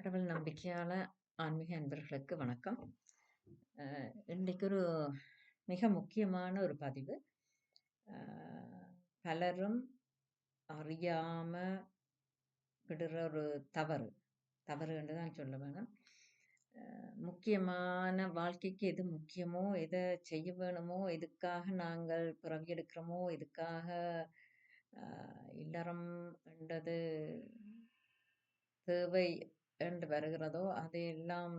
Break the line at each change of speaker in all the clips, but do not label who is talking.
கடவுள் நம்பிக்கையால ஆன்மீக அன்பர்களுக்கு வணக்கம். இன்றைக்கு ஒரு மிக முக்கியமான ஒரு பதிவு. அ பலரும் அறியாம விடுற ஒரு தவறு என்று தான் சொல்ல வேணும். முக்கியமான வாழ்க்கைக்கு எது முக்கியமோ, எதை செய்ய வேணுமோ, எதுக்காக நாங்கள் பிறவி எடுக்கிறோமோ, எதுக்காக அ இல்லறம் என்றது தேவை என்று வருகிறதோ, அதையெல்லாம்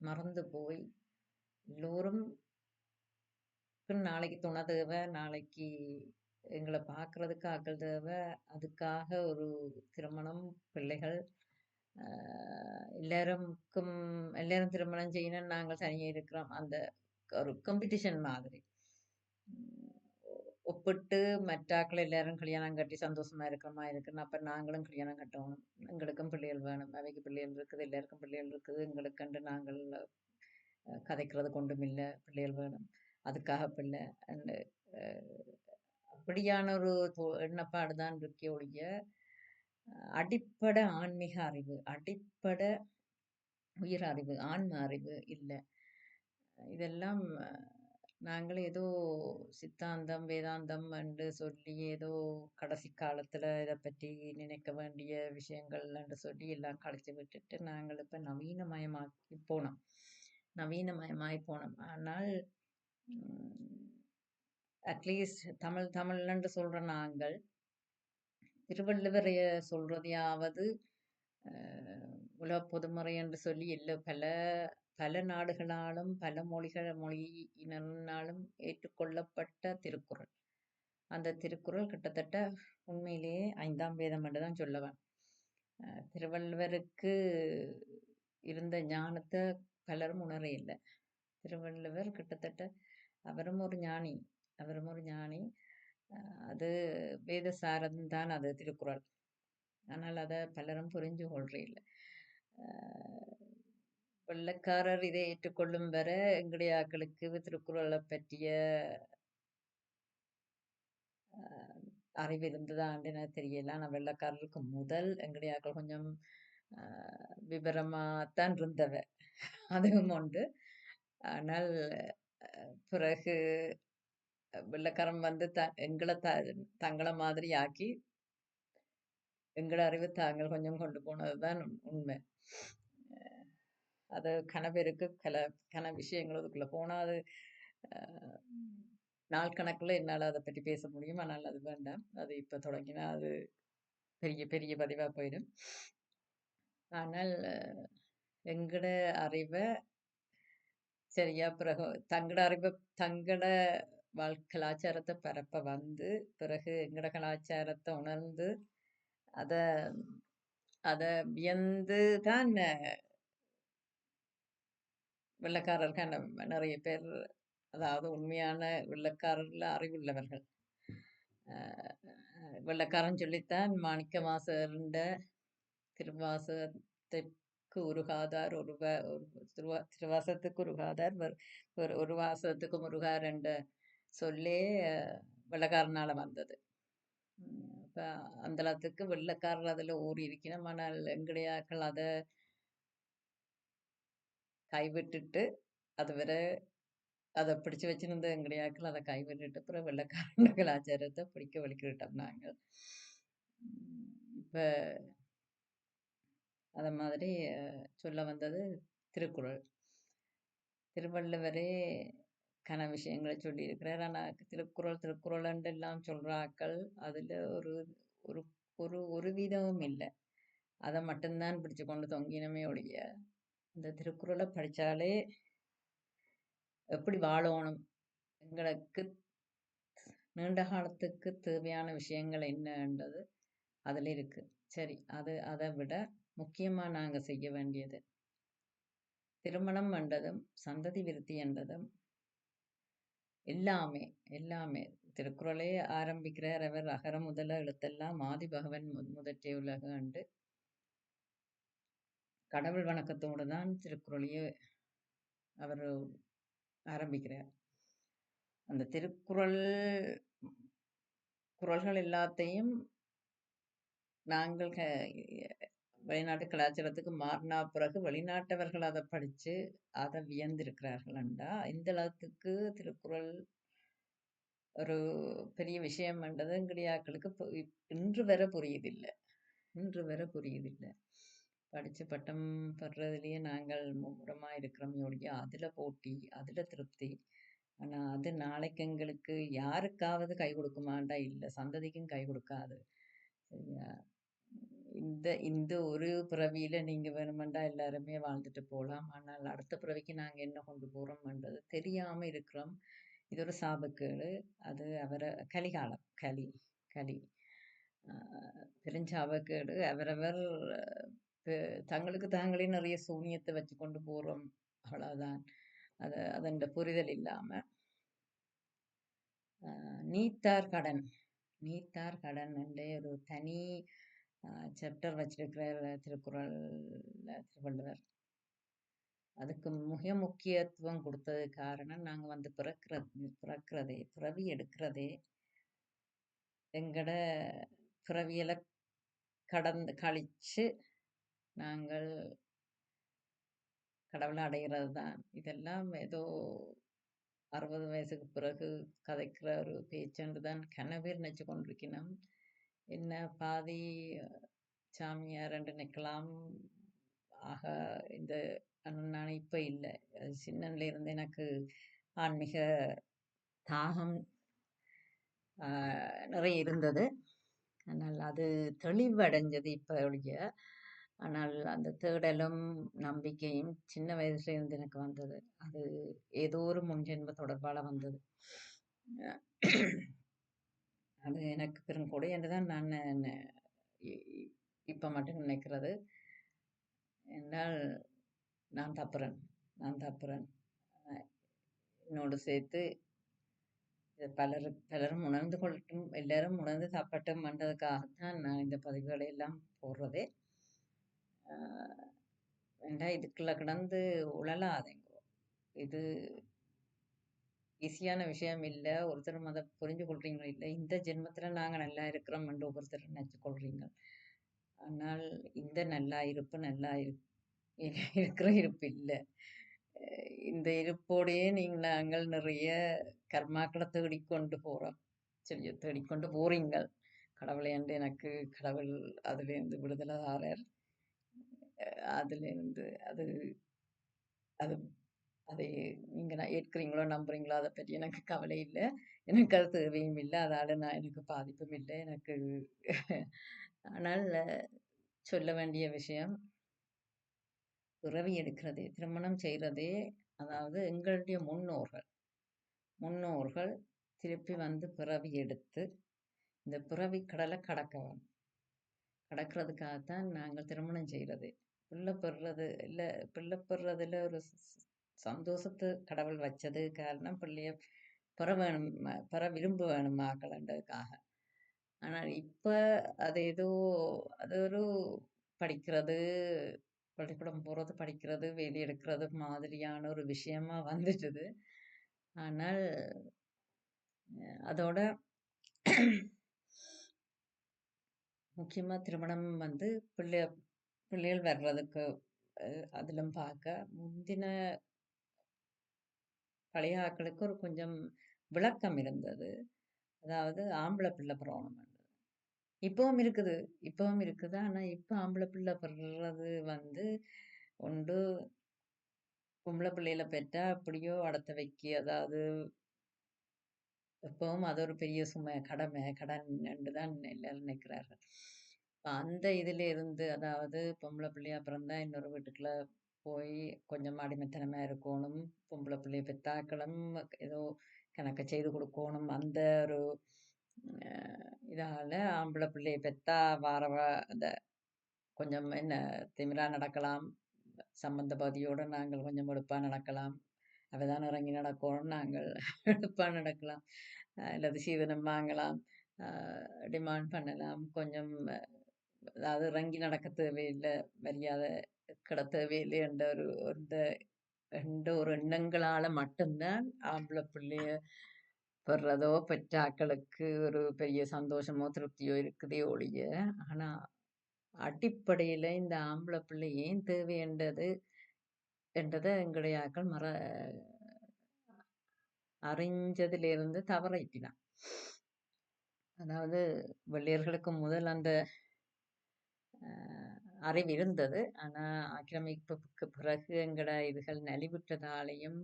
மறந்து போய் எல்லோரும் நாளைக்கு துணை தேவை, நாளைக்கு எங்கள பார்க்கறதுக்கு ஆட்கள் தேவை, அதுக்காக ஒரு திருமணம், பிள்ளைகள், அ எல்லாருக்கும் எல்லாரும் திருமணம் செய்யணும்னு நாங்கள் தனியா இருக்கிறோம். அந்த ஒரு காம்படிஷன் மாதிரி. ம் ஒப்பிட்டு மற்றாக்கள் எல்லாரும் கல்யாணம் கட்டி சந்தோஷமா இருக்கிற மாரி இருக்குன்னு, அப்ப நாங்களும் கல்யாணம் கட்டணும். எங்களுக்கும் பிள்ளைகள் வேணும். அவைக்கு பிள்ளைகள் இருக்குது, எல்லாருக்கும் பிள்ளைகள் இருக்குது. எங்களுக்கென்று நாங்கள் கதைக்கிறதுக்கு ஒன்றுமில்ல, பிள்ளைகள் வேணும். அதுக்காக பிள்ளை அண்ட் அ அப்படியான ஒரு எண்ணப்பாடு தான் இருக்கே ஒழிய, அடிப்படை ஆன்மீக அறிவு, அடிப்படை உயிர் அறிவு, ஆன்ம அறிவு இல்ல. இதெல்லாம் நாங்கள் ஏதோ சித்தாந்தம், வேதாந்தம் என்று சொல்லி ஏதோ கடைசி காலத்துல இத பற்றி நினைக்க வேண்டிய விஷயங்கள் என்று சொல்லி எல்லாம் கழிச்சு விட்டுட்டு நாங்கள் இப்ப நவீனமயமாக்கி போனோம். நவீனமயமாய் போனோம். ஆனால் அட்லீஸ்ட் தமிழ்ன்னு சொல்ற நாங்கள் திருவள்ளுவர் சொல்றதையாவது உலக பொதுமறை என்று சொல்லி பல பல நாடுகளாலும் பல மொழியினராலும் ஏற்றுக்கொள்ளப்பட்ட திருக்குறள். அந்த திருக்குறள் கிட்டத்தட்ட உண்மையிலேயே 5ஆம் வேதம் என்று தான் சொல்லுவேன். திருவள்ளுவருக்கு இருந்த ஞானத்தை பலரும் உணர இல்லை. திருவள்ளுவர் கிட்டத்தட்ட அவரும் ஒரு ஞானி. அது வேத சாரம் தான் அது திருக்குறள். ஆனால் அதை பலரும் புரிஞ்சு கொள்றே இல்லை. வெள்ளைக்காரர் இதை ஏற்றுக்கொள்ளும் வரை எங்களுடைய ஆக்களுக்கு திருக்குறளை பற்றிய அறிவு இருந்ததான்னு எனக்கு தெரியல. ஆனால் வெள்ளைக்காரருக்கு முதல் எங்களுடைய ஆக்கள் கொஞ்சம் விவரமாத்தான் இருந்தவ, அதுவும் உண்டு. ஆனால் பிறகு வெள்ளைக்காரன் வந்து எங்களை தங்களை மாதிரி ஆக்கி எங்களோட அறிவு தாங்கள் கொஞ்சம் கொண்டு போனதுதான் உண்மை. அது கனவேருக்கு கன விஷயங்கள் அதுக்குள்ள போனால் அது நாள் கணக்கில் என்னால் அதை பற்றி பேச முடியும். ஆனால் அது வேண்டாம். அது இப்போ தொடங்கினா அது பெரிய பெரிய பதிவாக போயிடும். ஆனால் எங்களோட அறிவை சரியா பிறகு தங்களோட அறிவை தங்களோட கலாச்சாரத்தை பரப்ப வந்து பிறகு எங்களோட கலாச்சாரத்தை உணர்ந்து அதை அதை வியந்து தான் வெள்ளைக்காரர்கள் நிறைய பேர், அதாவது உண்மையான வெள்ளைக்காரர்ல அறிவுள்ளவர்கள். வெள்ளைக்காரன் சொல்லித்தான் மாணிக்க வாசகர்ன்ற திருவாசகத்திற்கு உருகாதார் திருவாசகத்துக்கு உருகாதார் ஒரு வாசகத்துக்கு முருகார் என்ற சொல்லே வெள்ளைக்காரனால வந்தது. இப்ப அந்த அளவுக்கு வெள்ளைக்காரர் அதுல ஊறி இருக்கணும். ஆனால் எங்கடையாக்கள் அதை கைவிட்டுட்டு அது வர அதை பிடிச்சு வச்சிருந்த எங்கடையாக்கள் அதை கைவிட்டுட்டு அப்புறம் வெள்ளைக்காரன் கலாச்சாரத்தை பிடிக்க வலிக்கிட்டோம் நாங்கள். இப்ப அத மாதிரி சொல்ல வந்தது திருக்குறள். திருவள்ளுவரே கன விஷயங்களை சொல்லியிருக்கிறார். ஆனால் திருக்குறள் எல்லாம் சொல்ற ஆக்கள் அதுல ஒரு ஒரு ஒரு ஒரு விதமும் இல்லை. அதை மட்டும்தான் பிடிச்சு கொண்டு தொங்கினமே ஒழிய இந்த திருக்குறளை படிச்சாலே எப்படி வாழணும், எங்களுக்கு நீண்ட காலத்துக்கு தேவையான விஷயங்கள் என்னன்றது அதுல இருக்கு. சரி, அதை விட முக்கியமா நாங்க செய்ய வேண்டியது திருமணம் என்றதும் சந்ததி விருத்தி என்றதும் எல்லாமே எல்லாமே திருக்குறளே ஆரம்பிக்கிறார் அவர். அகர முதல எழுத்தெல்லாம் ஆதி பகவன் முதற்றே உலகு என்று கடவுள் வணக்கத்தோடு தான் திருக்குறளையே அவர் ஆரம்பிக்கிறார். அந்த குறள்கள் எல்லாத்தையும் நாங்கள் வெளிநாட்டு கலாச்சாரத்துக்கு மாறினா பிறகு வெளிநாட்டவர்கள் அதை படிச்சு அதை வியந்திருக்கிறார்கள்டா இந்த அளவுக்கு திருக்குறள் ஒரு பெரிய விஷயம்ன்றது எங்கடியாக்களுக்கு இன்று வரை புரியுதில்லை. இன்று வரை புரியுதில்லை. படிச்சு பட்டம் பெறதுலயே நாங்கள் மும்முரமா இருக்கிறோமே ஒழிய அதுல போட்டி, அதுல திருப்தி. ஆனா அது நாளைக்கு எங்களுக்கு யாருக்காவது கை கொடுக்குமாண்டா? இல்ல, சந்ததிக்கும் கை கொடுக்காது. சரியா? இந்த இந்த ஒரு பிறவியில நீங்க வேணுமெண்டா எல்லாருமே வாழ்ந்துட்டு போலாம். ஆனால் அடுத்த பிறவிக்கு நாங்க என்ன கொண்டு போறோம்ன்றது தெரியாம இருக்கிறோம். இது ஒரு சாபக்கேடு. அது கலிகாலம். களி. பெருஞ்சாபக்கேடு. அவரவர் தங்களுக்கு தாங்களே நிறைய சூனியத்தை வச்சு கொண்டு போறோம். அவ்வளவுதான். அதன் புரிதல் இல்லாம நீத்தார் கடன். நீத்தார் கடன் என்றே ஒரு தனி சாப்டர் வச்சிருக்கிற திருக்குறள்ல திருவள்ளுவர். அதுக்கு மிக முக்கியத்துவம் கொடுத்தது காரணம் நாங்க வந்து பிறக்கிறதே பிறவி எடுக்கிறதே எங்கட பிறவியலை கடந்து கழிச்சு நாங்கள் கடவுளை அடைகிறது தான். இதெல்லாம் ஏதோ 60 வயசுக்கு பிறகு கதைக்கிற ஒரு பேச்சுன்னு தான் கனவேர் நினைச்சு கொண்டிருக்கணும். என்ன பாதி சாமியார் என்று நிற்கலாம். ஆக இந்த நான் இப்ப இல்லை. சின்னன்ல இருந்து எனக்கு ஆன்மீக தாகம் நிறைய இருந்தது. ஆனால் அது தெளிவடைஞ்சது இப்ப ஒழிய. ஆனால் அந்த தேடலும் நம்பிக்கையும் சின்ன வயசுல இருந்து எனக்கு வந்தது. அது ஏதோ ஒரு முன்ஜென்ம தொடர்பால வந்தது. அது எனக்கு பெருங்கொடை என்றுதான் நான் இப்ப மட்டும் நினைக்கிறது. என்றால் நான் தப்புறேன். என்னோடு சேர்த்து பலரும் உணர்ந்து கொள்ளட்டும், எல்லாரும் உணர்ந்து தப்பட்டும் என்றதுக்காகத்தான் நான் இந்த பதிவுகளை எல்லாம் போடுறதே. இதுக்குள்ள கிடந்து உழலாதேங்கோ. இது ஈஸியான விஷயம் இல்லை. ஒருத்தரும் அதை புரிஞ்சு கொள்றீங்களோ இல்லை. இந்த ஜென்மத்துல நாங்க நல்லா இருக்கிறோம் என்று ஒவ்வொருத்தரும் நினைச்சு கொள்றீங்க. ஆனால் இந்த நல்லா இருப்பு இருக்கிற இருப்பு இல்லை. இந்த இருப்போடையே நாங்கள் நிறைய கர்மாக்களை தேடிக்கொண்டு போறோம். சரி, தேடிக்கொண்டு போறீங்கள். கடவுளை என்று எனக்கு கடவுள் அதுலேருந்து விடுதலை தாரார். அதுலேருந்து அது அது அதை நீங்க ஏற்கிறீங்களோ நம்புறீங்களோ அதை பற்றி எனக்கு கவலை இல்லை. எனக்கு அது தேவையும் இல்லை. அதால எனக்கு பாதிப்பும் இல்லை எனக்கு. ஆனால் சொல்ல வேண்டிய விஷயம், பிறவி எடுக்கிறதே திருமணம் செய்கிறதே, அதாவது எங்களுடைய முன்னோர்கள் திருப்பி வந்து பிறவி எடுத்து இந்த பிறவி கடலை கடக்கிறதுக்காகத்தான் நாங்கள் திருமணம் செய்கிறது. பிள்ளை பெறதுல ஒரு சந்தோஷத்து கடவுள் வச்சது காரணம் பிள்ளைய பெற விரும்ப வேணும் ஆக்கலன்றதுக்காக. ஆனால் இப்ப அது ஏதோ அது ஒரு படிக்கிறது, பள்ளிக்கூடம் போறது, படிக்கிறது, வேலை எடுக்கிறது மாதிரியான ஒரு விஷயமா வந்துட்டுது. ஆனால் அதோட முக்கியமா திருமணம் வந்து பிள்ளைகள் வர்றதுக்கு அதிலும் பார்க்க முந்தின பழைய ஆட்களுக்கு ஒரு கொஞ்சம் விளக்கம் இருந்தது. அதாவது ஆம்பளை பிள்ளை பிறக்கணும். இப்பவும் இருக்குது. ஆனா இப்ப ஆம்பளை பிள்ளை பிறறது வந்து ஒன்று பொம்பளை பிள்ளையில பெற்றா அப்படியோ அடத்த வைக்க, அதாவது எப்பவும் அது ஒரு பெரிய சுமை, கடன் என்றுதான் எல்லாரும் நினைக்கிறார்கள். அந்த இதுல இருந்து, அதாவது பொம்பளை பிள்ளையா பிறந்தா இன்னொரு வீட்டுக்குள்ள போய் கொஞ்சம் அடிமைத்தனமா இருக்கணும், பொம்பளை பிள்ளைய பெத்தாக்களும் ஏதோ கணக்க செய்து கொடுக்கணும். அந்த ஒரு இதால ஆம்பளை பிள்ளைய பெத்தா அந்த கொஞ்சம் என்ன திமிரா நடக்கலாம், சம்பந்த பதியோட நாங்கள் கொஞ்சம் எடுப்பா நடக்கலாம், அவதான் இறங்கி நடக்கணும், நாங்கள் எடுப்பா நடக்கலாம், அல்லது சீதனம் வாங்கலாம், டிமாண்ட் பண்ணலாம், கொஞ்சம் அதாவது இறங்கி நடக்க தேவையில்லை, மரியாதை கிட தேவையில்லை என்ற ஒரு எண்ணங்களால மட்டும்தான் ஆம்பளை பிள்ளைய பெறதோ பெற்றாக்களுக்கு ஒரு பெரிய சந்தோஷமோ திருப்தியோ இருக்குதே ஒழிய. ஆனா அடிப்படையில இந்த ஆம்பளை பிள்ளை ஏன் தேவை என்றதை எங்களுடைய ஆக்கள் அறிஞ்சதிலிருந்து தவறிட்டினான். அதாவது வெள்ளையர்களுக்கு முதல் அந்த அறிவு இருந்தது. ஆனா ஆக்கிரமிப்புக்கு பிறகு எங்கட இதுகள் நலிவுற்றதாலையும்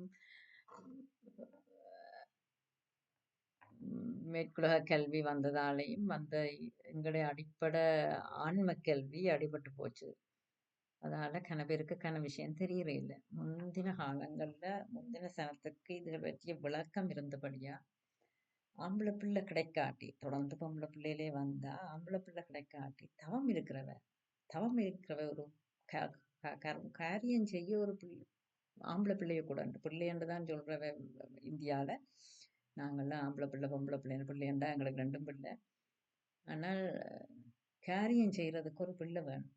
மேற்குலக கல்வி வந்ததாலையும் வந்த எங்களுடைய அடிப்படை ஆன்ம கல்வி அடிபட்டு போச்சு. அதனால கன பேருக்கு கன விஷயம் தெரியற இல்லை. முந்தின காலங்கள்ல முந்தின சனத்துக்கு இது பற்றிய விளக்கம் இருந்தபடியா ஆம்பளை பிள்ளை கிடைக்காட்டி தொடர்ந்து பொம்பளை பிள்ளையிலே வந்தா ஆம்பளை பிள்ளை கிடைக்காட்டி தவம் இருக்கிறவ ஒரு காரியம் செய்ய ஒரு ஆம்பளை பிள்ளைய கூட பிள்ளையன்று தான் சொல்றவ இந்தியாவில். நாங்கள்லாம் ஆம்பளை பிள்ளை பொம்பளை பிள்ளையண்டா எங்களுக்கு 2 பிள்ளை. ஆனால் காரியம் செய்யறதுக்கு ஒரு பிள்ளை வேணும்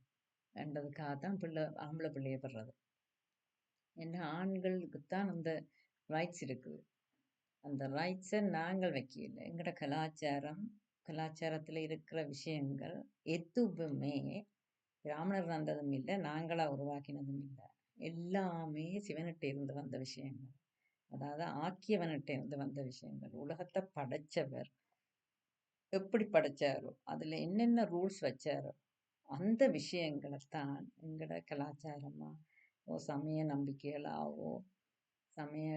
என்றதுக்காக தான் ஆம்பளை பிள்ளைய பெறது. ஏன்னா ஆண்களுக்குத்தான் அந்த ரைட்ஸ் இருக்குது. அந்த ரைட்ஸை நாங்கள் வைக்கல. எங்களோட கலாச்சாரத்தில் இருக்கிற விஷயங்கள் எதுவுமே பிராமணர் வந்ததும் இல்லை, நாங்களா உருவாக்கினதும் இல்லை. எல்லாமே சிவனிட்ட இருந்து வந்த விஷயங்கள். அதாவது ஆக்கியவனிட்ட இருந்து வந்த விஷயங்கள். உலகத்தை படைச்சவர் எப்படி படைச்சாரோ அதுல என்னென்ன ரூல்ஸ் வச்சாரோ அந்த விஷயங்களைத்தான் எங்களோட கலாச்சாரமா சமய நம்பிக்கைகளாவோ சமய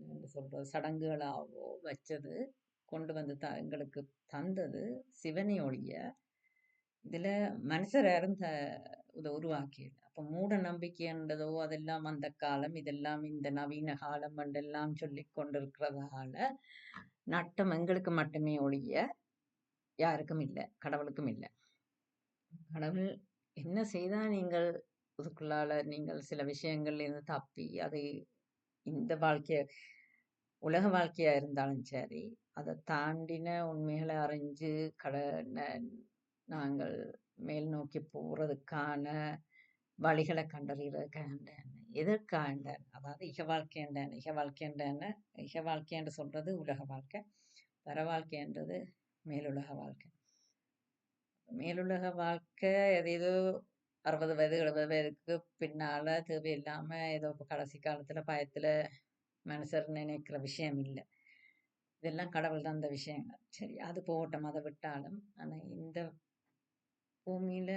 என்ன சொல்றது சடங்குகளாவோ வச்சது கொண்டு வந்து எங்களுக்கு தந்தது சிவனை ஒழிய இதுல மனுஷர் யாரும் இதை உருவாக்கியது. அப்ப மூட நம்பிக்கைன்றதோ அதெல்லாம் அந்த காலம், இதெல்லாம் இந்த நவீன காலம் என்றெல்லாம் சொல்லி கொண்டிருக்கிறதால நட்டம் எங்களுக்கு மட்டுமே ஒழிய யாருக்கும் இல்லை, கடவுளுக்கும் இல்லை. கடவுள் என்ன செய்தா நீங்கள் அதுக்குள்ளால நீங்கள் சில விஷயங்கள்ல இருந்து தப்பி அதை இந்த உலக வாழ்க்கையா இருந்தாலும் சரி அதை தாண்டின உண்மைகளை அறிஞ்சு நாங்கள் மேல் நோக்கி போறதுக்கான வழிகளை கண்டறிகிறதுக்காண்டான எதற்காண்டான். அதாவது இக வாழ்க்கைன்னு சொல்றது உலக வாழ்க்கை, பர வாழ்க்கைன்றது மேலுலக வாழ்க்கை. மேலுலக வாழ்க்கை ஏதோ 60 வயது 70 வயதுக்கு பின்னால தேவையில்லாம ஏதோ கடைசி காலத்துல பயத்துல மனுஷர் நினைக்கிற விஷயம் இல்லை. இதெல்லாம் கடவுள் தான் அந்த விஷயங்கள். சரி, அது போகட்டும், அதை விட்டாலும். ஆனா இந்த பூமியில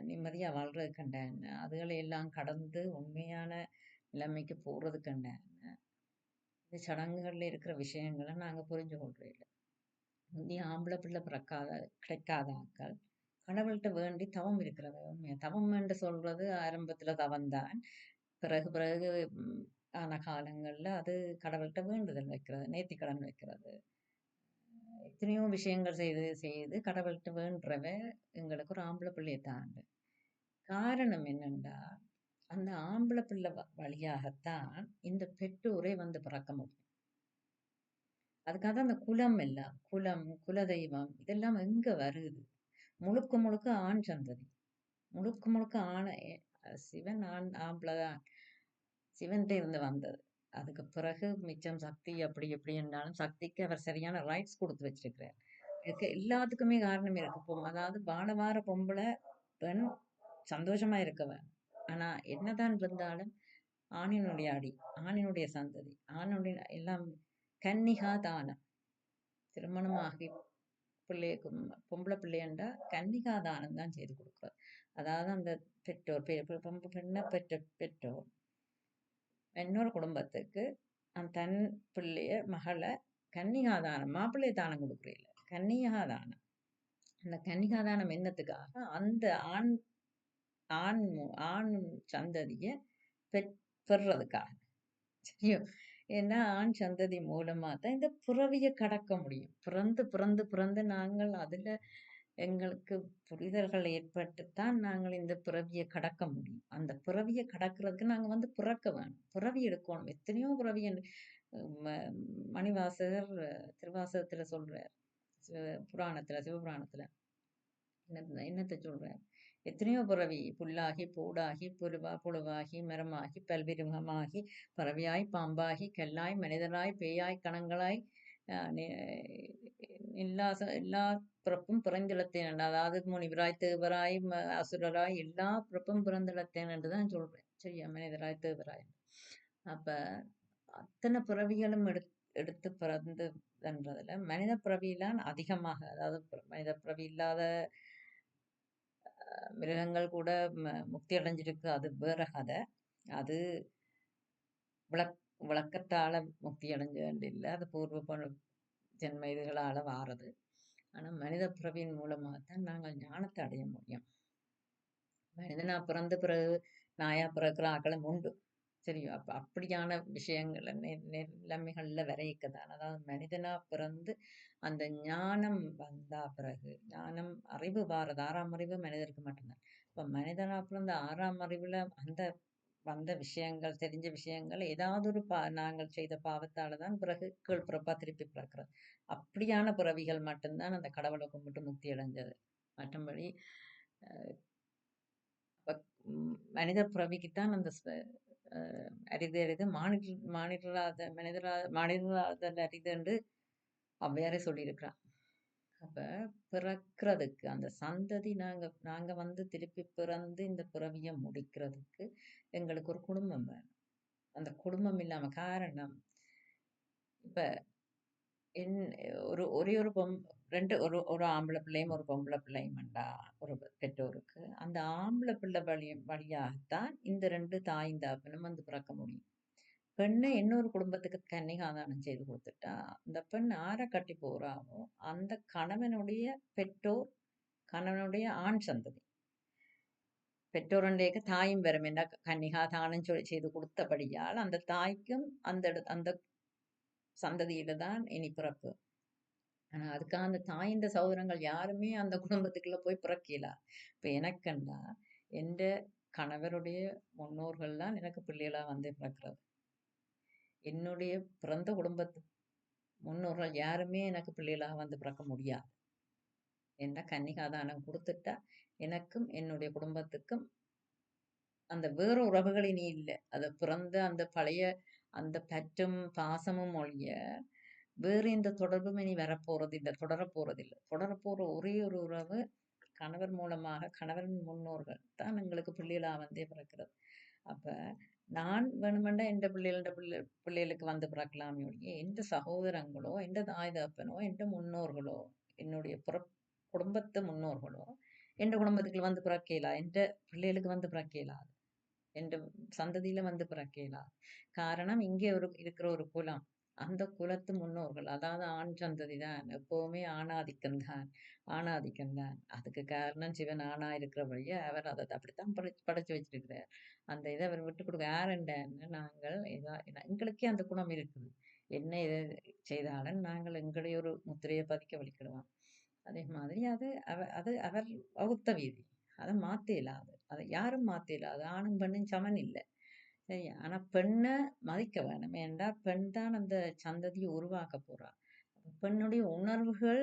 நிம்மதியா வாழ்றது கண்டான அதுகளை எல்லாம் கடந்து உண்மையான நிலைமைக்கு போறது கண்டான இந்த சடங்குகள்ல இருக்கிற விஷயங்களை நாங்க புரிஞ்சு கொள்றோம். இல்லை நீ ஆம்பளை பிள்ளை கிடைக்காத ஆக்கள் கடவுள்கிட்ட வேண்டி தவம் இருக்கிறவ. உண்மையா தவம் என்று சொல்றது ஆரம்பத்துல தவம்தான். பிறகு பிறகு ஆன காலங்கள்ல அது கடவுள்கிட்ட வேண்டுதல் வைக்கிறது, நேர்த்திக்கடன் வைக்கிறது, எத்தனையோ விஷயங்கள் செய்து கடவுள்கிட்ட வேண்டுறவ எங்களுக்கு ஒரு ஆம்பளை பிள்ளையை தாண்டு. காரணம் என்னண்டா அந்த ஆம்பளை பிள்ளை வழியாகத்தான் இந்த பெற்றோரை வந்து பிறக்க முடியும். அதுக்காக அந்த குலம் எல்லாம் குலதெய்வம் இதெல்லாம் எங்க வருது? முழுக்க ஆண் சந்ததி, முழுக்க ஆண சிவன் ஆம்பளைதான் சிவன்கிட்ட இருந்து வந்தது. அதுக்கு பிறகு மிச்சம் சக்தி அப்படி எப்படி என்றாலும் சக்திக்கு அவர் சரியான ரைட்ஸ் கொடுத்து வச்சிருக்கிறார். இதுக்கு எல்லாத்துக்குமே காரணம் இருக்கு. அதாவது வாழ பொம்பளை பெண் சந்தோஷமா இருக்கவன். ஆனா என்னதான் இருந்தாலும் ஆணினுடைய அடி, ஆணினுடைய சந்ததி, ஆணுடைய எல்லாம் கன்னிகா தானம். திருமணமாகி பொம்பளை பிள்ளையண்டா கன்னிகா தானம் தான் செய்து கொடுக்குறார். அதாவது அந்த பெற்றோர் பெண்ணை பெற்றோர் இன்னொரு குடும்பத்துக்கு தன் பிள்ளைய மகளை கன்னிகாதானம் மாப்பிள்ளைய தானம் கொடுக்குறீங்க. கன்னிகாதானம், அந்த கன்னிகாதானம் என்னத்துக்காக அந்த ஆண் ஆண் ஆண் சந்ததிய பெறதுக்காக. சரியோ? ஏன்னா ஆண் சந்ததி மூலமா தான் இந்த பிறவியை கடக்க முடியும். பிறந்து நாங்கள் அதுல எங்களுக்கு புரிதல்கள் ஏற்பட்டுத்தான் நாங்கள் இந்த பிறவியை கடக்க முடியும். அந்த பிறவியை கடக்கிறதுக்கு நாங்க வந்து பிறக்க வேணும், பிறவி எடுக்கணும். எத்தனையோ பிறவி மணிவாசகர் திருவாசகத்துல சொல்றார், சிவபுராணத்துல என்னத்தை சொல்றார்? எத்தனையோ பிறவி புல்லாகி பூடாகி புழுவாகி மரமாகி பல்விருகமாகி பறவையாய் பாம்பாகி கல்லாய் மனிதராய் பேயாய் கணங்களாய் எல்லா பிறப்பும் பிறந்திழத்தேன், அதாவது முனிவராய் தேவராய் அசுரராய் எல்லா பிறப்பும் பிறந்திழத்தேன் என்று தான் சொல்றேன். சரியா? மனிதராய் தேவராய். அப்ப அத்தனை பிறவிகளும் எடுத்து பிறந்ததுன்றதுல மனித பிறவியிலான் அதிகமாக, அதாவது மனித பிறவி இல்லாத மிருகங்கள் கூட முக்தி அடைஞ்சிருக்கு, அது வேற கதை. அது விளக் விளக்கத்தால முக்தி அடைஞ்ச இல்லை, அது பூர்வ ஜென்ம இதுகளால வாரது. ஆனா மனித பிறவியின் மூலமாகத்தான் நாங்கள் ஞானத்தை அடைய முடியும். மனிதனா பிறந்த பிறகு நாயா பிறக்கிற ஆக்களும் உண்டு. சரியோ? அப்ப அப்படியான விஷயங்கள் நிலைமைகள்ல வரைக்கதான், அதாவது மனிதனா பிறந்து அந்த ஞானம் வந்தா பிறகு, ஞானம் அறிவு வாரது 6ஆம் அறிவு மனிதருக்கு மட்டும்தான். இப்ப மனிதனா பிறந்த 6ஆம் அறிவுல அந்த வந்த விஷயங்கள், தெரிஞ்ச விஷயங்கள் ஏதாவது ஒரு நாங்கள் செய்த பாவத்தால தான் பிறகு கீழ்பிறப்பா திருப்பி பிறக்கிறது. அப்படியான பிறவிகள் மட்டும்தான் அந்த கடவுளை கும்பிட்டு முக்தி அடைஞ்சது. மற்றபடி மனித பிறவிக்குத்தான் அந்த அரிது அரிது மானிடராத மானிடராத அரிது என்று ஔவையாரே சொல்லியிருக்கிறான். அப்ப பிறக்கிறதுக்கு அந்த சந்ததி நாங்க வந்து திருப்பி பிறந்து இந்த பிறவியை முடிக்கிறதுக்கு எங்களுக்கு ஒரு குடும்பம் வேணும். அந்த குடும்பம் இல்லாம காரணம், இப்ப ஒரே ஒரு ஒரு ஆம்பளை பிள்ளையும் ஒரு பொம்பளை பிள்ளையும் வேண்டா ஒரு பெற்றோருக்கு, அந்த ஆம்பளை பிள்ளை வழியாகத்தான் இந்த 2 தாயும் தகப்பனும் வந்து பிறக்க முடியும். பெண்ணை இன்னொரு குடும்பத்துக்கு கன்னிகாதானம் செய்து கொடுத்துட்டா, அந்த பெண் ஆரை கட்டி போறாவோ அந்த கணவனுடைய பெற்றோர், கணவனுடைய ஆண் சந்ததி, பெற்றோருடைய தாயும் வரும் என்ன கன்னிகா தானம் செய்து கொடுத்தபடியால் அந்த தாய்க்கும் அந்த சந்ததியில தான் இனி பிறப்பு. ஆனா அதுக்காக அந்த தாயின் சகோதரங்கள் யாருமே அந்த குடும்பத்துக்குள்ள போய் பிறக்கல. இப்ப எனக்குண்டா எந்த கணவருடைய முன்னோர்கள் தான் எனக்கு பிள்ளைகளா வந்து பிறக்கிறது. என்னுடைய பிறந்த குடும்பத்து முன்னோர்கள் யாருமே எனக்கு பிள்ளைகளாக வந்து பிறக்க முடியாது. என்ன கன்னிகாதானம் கொடுத்துட்டா எனக்கும் என்னுடைய குடும்பத்துக்கும் அந்த வேற உறவுகள் இனி இல்லை. அது பிறந்த அந்த பழைய அந்த பற்றும் பாசமும் ஒழிய வேறு எந்த தொடர்பும் இனி வரப்போறதில்லை, தொடரப்போறதில்லை. தொடரப்போற ஒரே ஒரு உறவு கணவர் மூலமாக, கணவரின் முன்னோர்கள் தான் எங்களுக்கு பிள்ளைகளா வந்தே பிறக்கிறது. அப்ப நான் வேணுமெண்டா எந்த பிள்ளைகளுக்கு வந்து பிறக்கலாமே ஒழிய எந்த சகோதரங்களோ, எந்த தாய் தகப்பனோ, எந்த முன்னோர்களோ, என்னுடைய குடும்பத்து முன்னோர்களோ எந்த குடும்பத்துக்கு வந்து பிறக்கலா, எந்த பிள்ளைகளுக்கு வந்து பிறக்கலா, என்ற சந்ததியில வந்து பிறக்கலா. காரணம் இங்கே இருக்கிற ஒரு குலம், அந்த குலத்து முன்னோர்கள், அதாவது ஆண் சந்ததி தான் எப்பவுமே ஆணாதிக்கம்தான். அதுக்கு காரணம் சிவன் ஆணா இருக்கிற வழிய அவர் அதை அப்படித்தான் படைச்சு வச்சிருக்கிறார். அந்த இதை அவர் விட்டு கொடுக்க யாருண்டன்னு நாங்கள் எங்களுக்கே அந்த குணம் இருக்குது. என்ன இதை செய்தாலும் நாங்கள் எங்களுடைய ஒரு முத்திரையை பதிக்க வலிக்கிடுவோம். அதே மாதிரி அது அவர் வகுத்த வீதி, அதை மாத்த இயலாது, அதை யாரும் மாத்த இயலாது. ஆணும் பெண்ணும் சமன் இல்லை. சரி, ஆனா பெண்ணை மதிக்க வேணும். ஏன்டா பெண் தான் அந்த சந்ததியை உருவாக்க போறா. பெண்ணுடைய உணர்வுகள்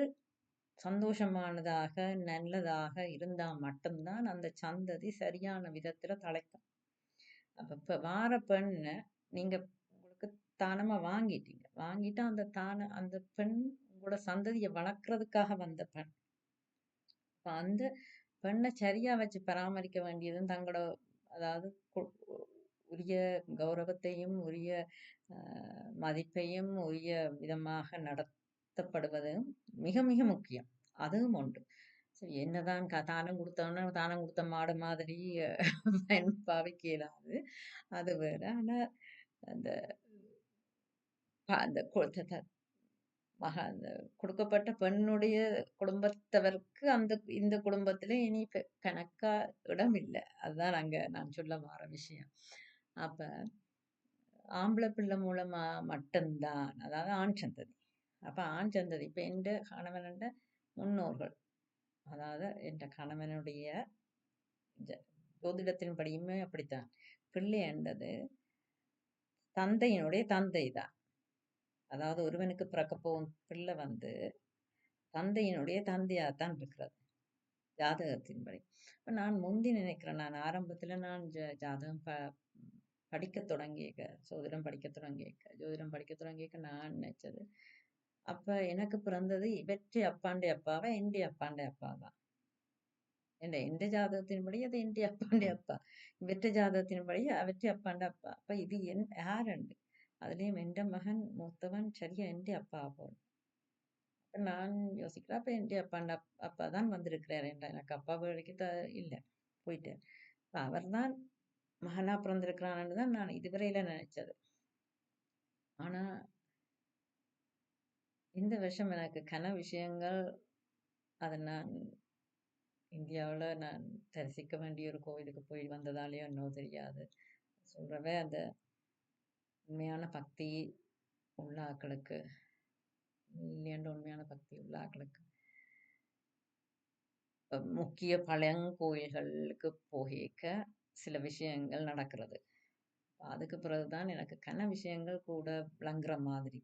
சந்தோஷமானதாக நல்லதாக இருந்தா மட்டும்தான் அந்த சந்ததி சரியான விதத்துல தலைக்கும். அப்ப இப்ப வார பெண்ணை நீங்க உங்களுக்கு தானமா வாங்கிட்டீங்க, வாங்கிட்டு அந்த பெண் உங்களோட சந்ததியை வளர்க்கறதுக்காக வந்த பெண். அப்ப அந்த பெண்ணை சரியா வச்சு பராமரிக்க வேண்டியதும் தங்களோட, அதாவது உரிய கௌரவத்தையும் உரிய மதிப்பையும் உரிய விதமாக நடத்தப்படுவதும் மிக மிக முக்கியம். அதுவும் உண்டு. சரி, என்னதான் தானம் கொடுத்தோன்னா தானம் கொடுத்த மாடு மாதிரி பாவிக்க இயலாது, அது வேற. ஆனா அந்த அந்த அந்த கொடுக்கப்பட்ட பெண்ணுடைய குடும்பத்தவருக்கு இந்த குடும்பத்துல இனி கணக்கா இடம் இல்லை. அதுதான் நான் சொல்ல வர விஷயம். அப்ப ஆம்பளை பிள்ளை மூலமா மட்டும்தான், அதாவது ஆண் சந்ததி. அப்ப ஆண் சந்ததி இப்ப எந்த கணவனோட முன்னோர்கள், அதாவது என்ற கணவனுடைய ஜோதிடத்தின் படியுமே அப்படித்தான். பிள்ளை என்றது தந்தையினுடைய தந்தை தான். அதாவது ஒருவனுக்கு பிறக்க போகும் பிள்ளை வந்து தந்தையினுடைய தந்தையாத்தான் இருக்கிறது ஜாதகத்தின்படி. இப்ப நான் முந்தி நினைக்கிறேன், நான் ஆரம்பத்துல நான் ஜாதகம் படிக்க தொடங்கியிருக்க, ஜோதிடம் படிக்க தொடங்கியிருக்க நான் நினைச்சது அப்ப எனக்கு பிறந்தது இவற்றை அப்பாண்டே அப்பாவா எന്റെ அப்பாண்டே அப்பாவா എന്റെ ജാതകത്തിനുപടി അത് എന്റെ അപ്പാന്റെ അപ്പ ഇവറ്റ ജാതകത്തിനുപടി അവറ്റ അപ്പാന്റെ അപ്പ അപ്പൊ ഇത് ആരുണ്ട് அதுலயும் எந்த மகன் மூத்தவன் சரியா எന്റെ அப்பா போல அப்ப நான் யோசிக்கிறேன் அப்ப எന്റെ அப்பாண்ட அப்பா தான் வந்திருக்கிறார் என்ற எனக்கு அப்பா வரைக்கும் இல்ல போயிட்டு அவர் தான் மகனா பிறந்திருக்கிறான்னு தான் நான் இதுவரையில நினைச்சது ஆனா இந்த வருஷம் எனக்கு கன விஷயங்கள் அதை நான் இந்தியாவுல நான் தரிசிக்க வேண்டிய ஒரு கோயிலுக்கு போய் வந்ததாலேயோ என்னவோ தெரியாது சொல்றவே அந்த உண்மையான பக்தி உள்ள ஆக்களுக்கு இல்லையன்ற உண்மையான பக்தி உள்ள ஆக்களுக்கு முக்கிய பழங்கோயில்களுக்கு போகிக்க சில விஷயங்கள் நடக்கிறது அதுக்கு பிறகுதான் எனக்கு கன விஷயங்கள் கூட விளங்குற மாதிரி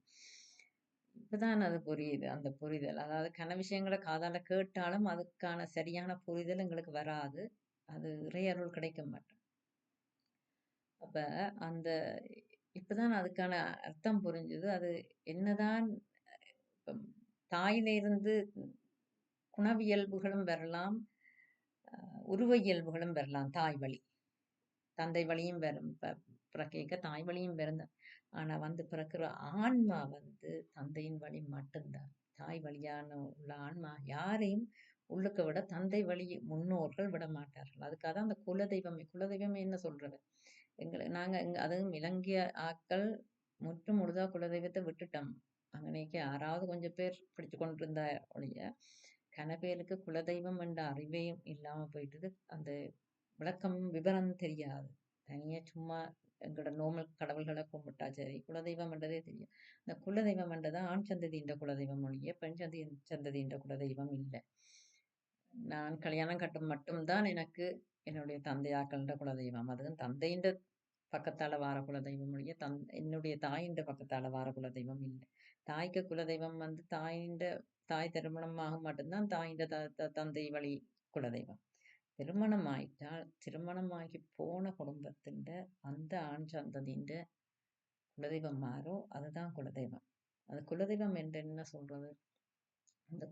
இப்பதான் அது புரியுது அந்த புரிதல் அதாவது கன விஷயங்களை காதால கேட்டாலும் அதுக்கான சரியான புரிதல் எங்களுக்கு வராது அது இறையருள் கிடைக்க மாட்டோம் அப்ப அந்த இப்பதான் அதுக்கான அர்த்தம் புரிஞ்சுது அது என்னதான் தாயிலிருந்து குணவியல்புகளும் வரலாம் உருவ இயல்புகளும் வரலாம் தாய் வழி தந்தை வழியும் வரும் பிறக்க தாய் வழியும் பிறந்த ஆனா வந்து பிறக்கிற ஆன்மா வந்து தந்தையின் வழி மட்டும்தான் தாய் வழியான உள்ள ஆன்மா யாரையும் உள்ளுக்க விட தந்தை வழி முன்னோர்கள் விட மாட்டார்கள் அதுக்காக அந்த குலதெய்வமே என்ன சொல்றது நாங்க அதுவும் இலங்கைய ஆக்கள் முற்று முழுதா குலதெய்வத்தை விட்டுட்டோம் அங்கனைக்கு யாராவது கொஞ்சம் பேர் பிடிச்சு கொண்டிருந்த ஒழிய கன பேருக்கு குலதெய்வம் என்ற அறிவையும் இல்லாம போயிட்டது அந்த விளக்கம் விவரம் தெரியாது தனியா சும்மா எங்களோட நோமல் கடவுள்களை கும்பிட்டா சரி குலதெய்வம் என்றதே தெரியும் இந்த குலதெய்வம் என்றதான் ஆண் சந்ததியின் குலதெய்வம் ஒழிய பெண் சந்ததியின் குலதெய்வம் இல்லை நான் கல்யாணம் கட்டும் மட்டும்தான் எனக்கு என்னுடைய தந்தையாக்கள்ன்ற குலதெய்வம் அதுவும் தந்தையின் பக்கத்தால வார குலதெய்வம் ஒழிய என்னுடைய தாயின் பக்கத்தால வார குலதெய்வம் இல்லை தாய்க்கு குலதெய்வம் வந்து தாய் திருமணமாக மட்டும்தான் தாயின் தந்தை வழி குலதெய்வம் திருமணம் ஆயிட்டால் திருமணமாகி போன குடும்பத்தின் அந்த ஆண் சந்ததியின் குலதெய்வம் மாறோ அதுதான் குலதெய்வம் அது குலதெய்வம் என்று என்ன சொல்றது அந்த